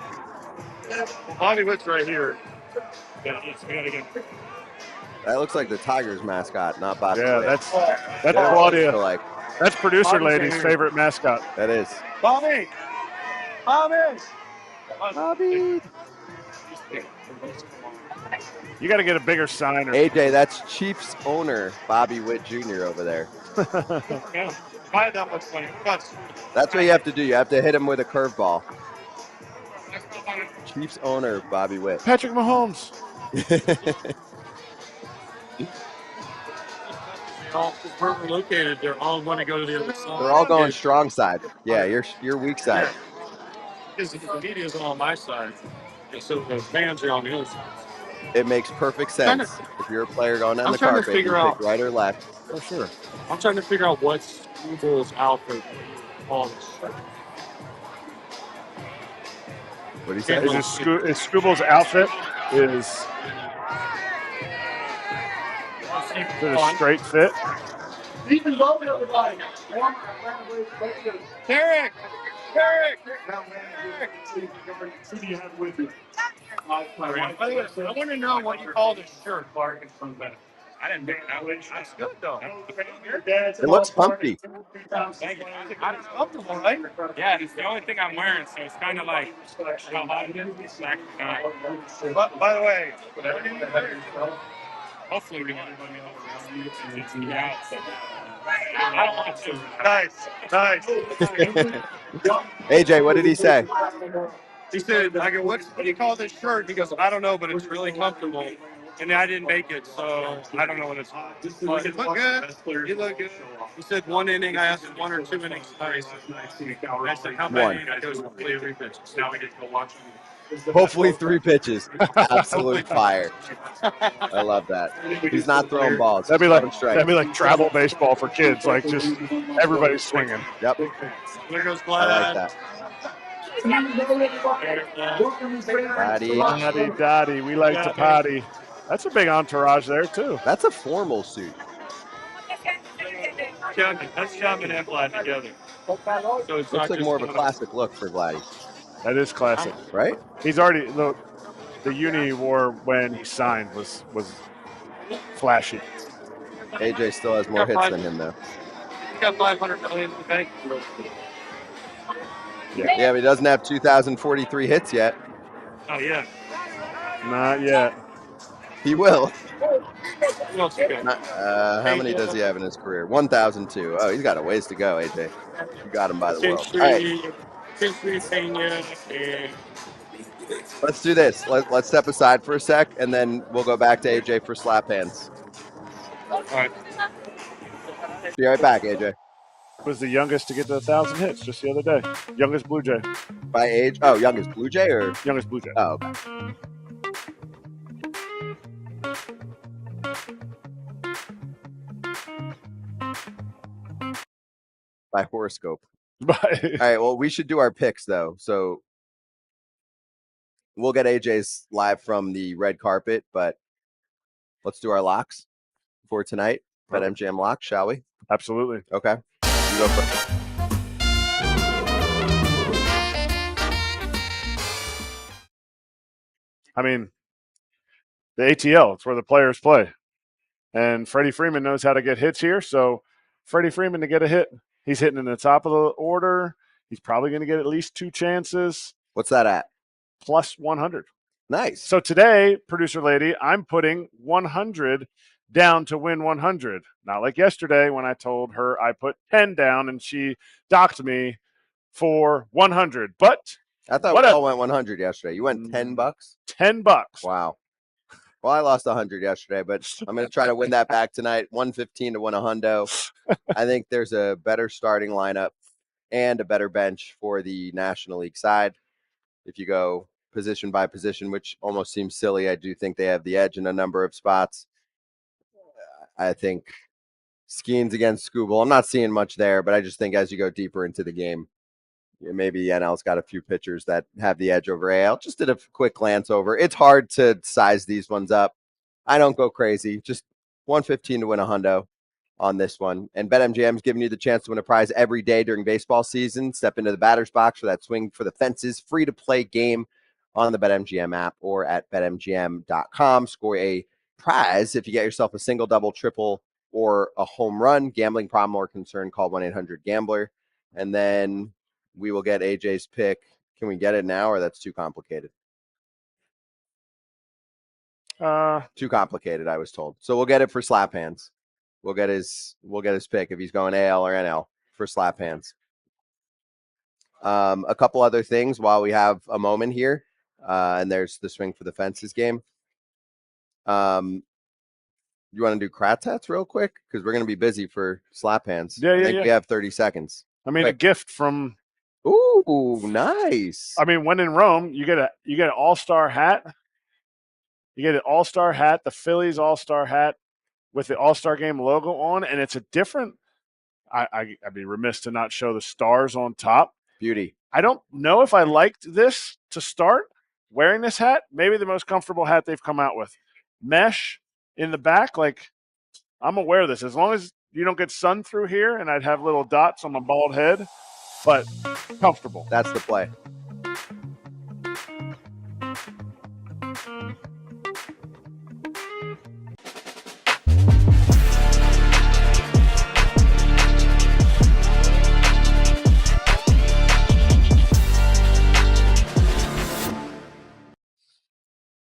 Bobby Witt's right here. Yeah, we gotta get. That looks like the Tigers mascot, not Bobby. Yeah, Witt. that's Yeah, Claudia. like, That's producer Bobby's lady's here. favorite mascot. that is. Bobby! Bobby! Bobby. You got to get a bigger sign. Or AJ, that's Chiefs owner Bobby Witt Jr. over there. Yeah, buy that much money. That's what you have to do. You have to hit him with a curveball. Chiefs owner Bobby Witt. Patrick Mahomes. Where we're located, they're all going to go to the other side. They're all going strong side. Yeah, you're weak side. Because the media's on my side, and so the fans are on the other side. It makes perfect sense. If you're a player going down I'm the trying to carpet, you figure pick out- right or left. For sure. I'm trying to figure out what's Google's outfit. All this. What do you say? Is Scooble's outfit is it a straight fit? Even vote everybody. Derek! Derek! Who do you have with you? By the way, I want to know what you call this shirt, Clark. I didn't think that was. That's good, though. It looks comfy. Thank you. It's comfortable, right? Yeah, it's the only thing I'm wearing, so it's kind of like how hot it is. But, by the way, hopefully we have everybody out. I don't want to. Nice, nice. AJ, what did he say? He said, I go, what do you call this shirt? He goes, I don't know, but it's really comfortable. And I didn't make it, so I don't know what it's called. But it looked good. You look good. He said 1 inning. I asked him 1 or 2 innings. I said, how many? He goes, hopefully 3 pitches. Now we get to go watch him. Hopefully 3 pitches. Absolute fire. I love that. He's not throwing balls. That'd be like strike. travel baseball for kids. Like just everybody's swinging. Yep. There goes I Glad. like that. Daddy. Daddy, daddy, we like to potty. That's a big entourage there too. That's a formal suit. That's Chapman and Glad together. So it's Looks not like just more of a one classic look for Vladdy, That is classic. right? He's already the uni he wore when he signed was flashy. AJ still has more hits than him, though. He's got $500 million in the bank. Yeah, but he doesn't have 2,043 hits yet. Oh, yeah. Not yet. He will. Who else you got? How many does he have in his career? 1,002. Oh, he's got a ways to go, AJ. You got him by the world. All right, let's do this. Let's step aside for a sec, and then we'll go back to AJ for slap hands. All right. Be right back, AJ. Was the youngest to get to 1,000 hits just the other day. Youngest Blue Jay. By age? Oh, youngest Blue Jay or? Youngest Blue Jay. Oh, okay. By horoscope. All right. Well, we should do our picks though. So we'll get AJ's live from the red carpet, but let's do our locks for tonight. BetMGM locks, shall we? Absolutely. Okay. You go first. I mean, the ATL, it's where the players play. And Freddie Freeman knows how to get hits here. So Freddie Freeman to get a hit, he's hitting in the top of the order. He's probably going to get at least 2 chances. What's that at? Plus 100. Nice. So today, producer lady, I'm putting 100 down to win 100. Not like yesterday when I told her I put 10 down and she docked me for 100. But I thought we all went 100 yesterday. You went $10? $10. Wow. Well, I lost 100 yesterday, but I'm going to try to win that back tonight. 115 to win a hundo. I think there's a better starting lineup and a better bench for the National League side. If you go position by position, which almost seems silly, I do think they have the edge in a number of spots. I think Skenes against Scooble, I'm not seeing much there, but I just think as you go deeper into the game, maybe the NL's got a few pitchers that have the edge over AL. Just did a quick glance over. It's hard to size these ones up. I don't go crazy. Just 115 to win a hundo on this one. And BetMGM is giving you the chance to win a prize every day during baseball season. Step into the batter's box for that swing for the fences. Free to play game on the BetMGM app or at BetMGM.com. Score a prize if you get yourself a single, double, triple, or a home run. Gambling problem or concern, call 1-800-GAMBLER. And then we will get AJ's pick. Can we get it now, or that's too complicated? Too complicated, I was told. So we'll get it for slap hands. We'll get his pick if he's going AL or NL for slap hands. A couple other things while we have a moment here, and there's the swing for the fences game. You want to do Kratz real quick because we're going to be busy for slap hands. I think we have 30 seconds. I mean, a gift from. Ooh, nice. I mean, when in Rome, you get an all-star hat. You get an all-star hat, the Phillies all-star hat with the all-star game logo on, and it's a different. I'd be remiss to not show the stars on top. Beauty. I don't know if I liked this to start wearing this hat. Maybe the most comfortable hat they've come out with. Mesh in the back, like I'm aware of this. As long as you don't get sun through here, and I'd have little dots on my bald head. But comfortable. That's the play.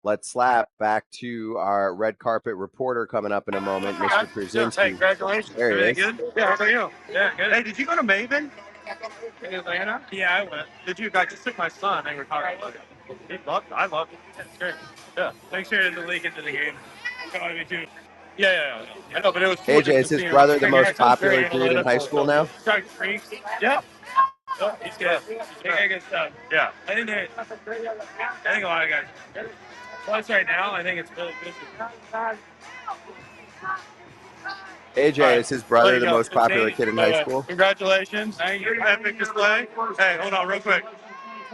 Let's slap back to our red carpet reporter coming up in a moment, Mr. Pierzynski. Hey, congratulations. There he is. Good? Yeah, how about you? Yeah, good. Hey, did you go to Maven in Atlanta? Yeah, I went. Did you? I just took my son. They were talking about it. He loved it. I loved it. It's great. Yeah. Thanks for the leak into the game. Me too. Yeah. I know, but it was cool. AJ, is his brother the most popular kid in high school now? Yeah. Oh, he's good. He's good stuff. Yeah. I think a lot of guys. Plus, right now, I think it's really busy. AJ, is his brother the most popular kid in high school? Congratulations. Thank you. Epic display. Hey, hold on real quick.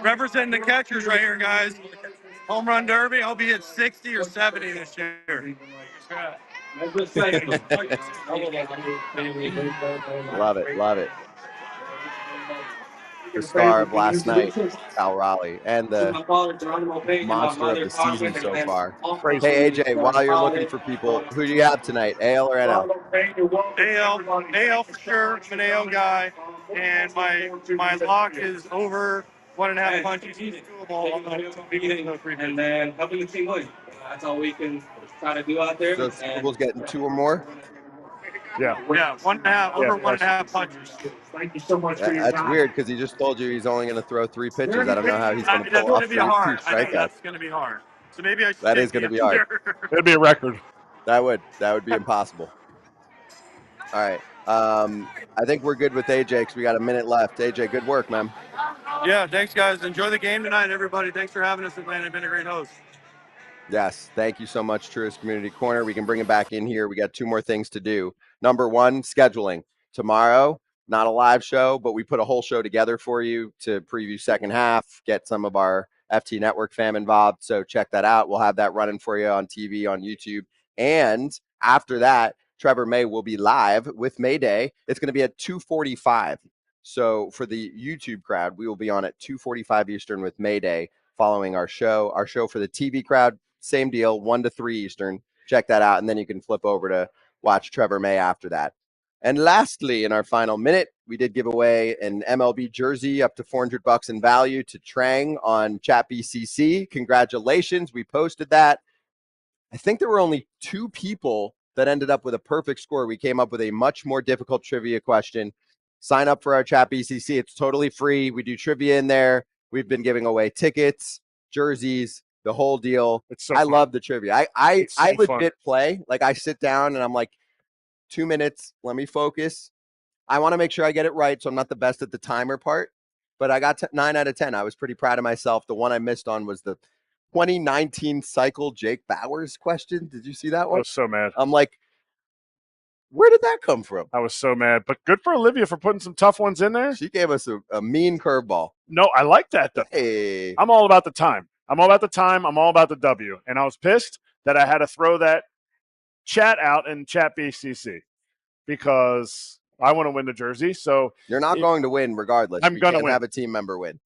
Representing the catchers right here, guys. Home run derby. I'll be at 60 or 70 this year. Love it. The star of last night, Cal Raleigh, and the monster of the season so far. Hey, AJ, while you're looking for people, who do you have tonight, AL or NL? AL for sure. I'm an AL guy, and my lock is over 1.5 punches. And then helping the team win. That's all we can try to do out there. So Scooble's getting 2 or more? Yeah. Yeah, 1.5, over 1.5 punches. Thank you so much for your That's time. weird because he just told you he's only going to throw 3 pitches. I don't know how he's going to That's pull off going to 2 be hard. I think strikeouts. that's going to be hard. So maybe I should. That is going to be hard. It'd be a record. That would be impossible. All right. I think we're good with AJ because we got a minute left. AJ, good work, man. Yeah, thanks, guys. Enjoy the game tonight, everybody. Thanks for having us, Atlanta. Been a great host. Yes, thank you so much, Truist Community Corner. We can bring it back in here. We got 2 more things to do. Number 1, scheduling. Tomorrow, not a live show, but we put a whole show together for you to preview second half, get some of our FT Network fam involved. So check that out. We'll have that running for you on TV, on YouTube. And after that, Trevor May will be live with Mayday. It's going to be at 2:45. So for the YouTube crowd, we will be on at 2:45 Eastern with Mayday following our show. Our show for the TV crowd, same deal, 1 to 3 Eastern. Check that out, and then you can flip over to watch Trevor May after that. And lastly, in our final minute, we did give away an MLB jersey up to $400 in value to Trang on ChatBCC. Congratulations. We posted that. I think there were only 2 people that ended up with a perfect score. We came up with a much more difficult trivia question. Sign up for our ChatBCC. It's totally free. We do trivia in there. We've been giving away tickets, jerseys, the whole deal. It's so I fun. love the trivia. I legit fun. play. Like, I sit down and I'm like, 2 minutes, let me focus. I want to make sure I get it right, so I'm not the best at the timer part. But I got 9 out of 10. I was pretty proud of myself. The one I missed on was the 2019 cycle Jake Bauers question. Did you see that I one? was so mad. I'm like, where did that come from? I was so mad. But good for Olivia for putting some tough ones in there. She gave us a mean curveball. No, I like that, though. Hey. I'm all about the time. I'm all about the time. I'm all about the W. And I was pissed that I had to throw that chat out in ChatBCC because I want to win the jersey. So you're not going to win regardless. I'm going to win. Have a team member win.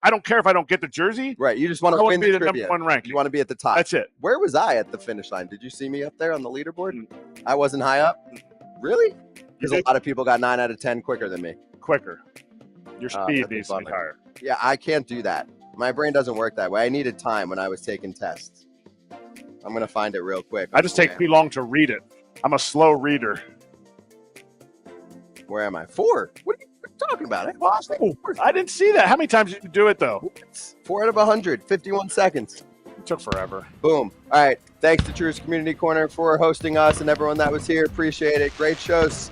I don't care if I don't get the jersey. Right. You just want to win be the the trivia. number 1 ranking. You want to be at the top. That's it. Where was I at the finish line? Did you see me up there on the leaderboard? I wasn't high up. Really? Because a lot of people got 9 out of 10 quicker than me. Quicker. Your speed needs to be higher. Yeah, I can't do that. My brain doesn't work that way. I needed time when I was taking tests. I'm going to find it real quick. I just take too long to read it. I'm a slow reader. Where am I? 4. What are you talking about? I didn't see that. How many times did you do it, though? 4 out of 100, 51 seconds. It took forever. Boom. All right. Thanks to Truist Community Corner for hosting us and everyone that was here. Appreciate it. Great shows.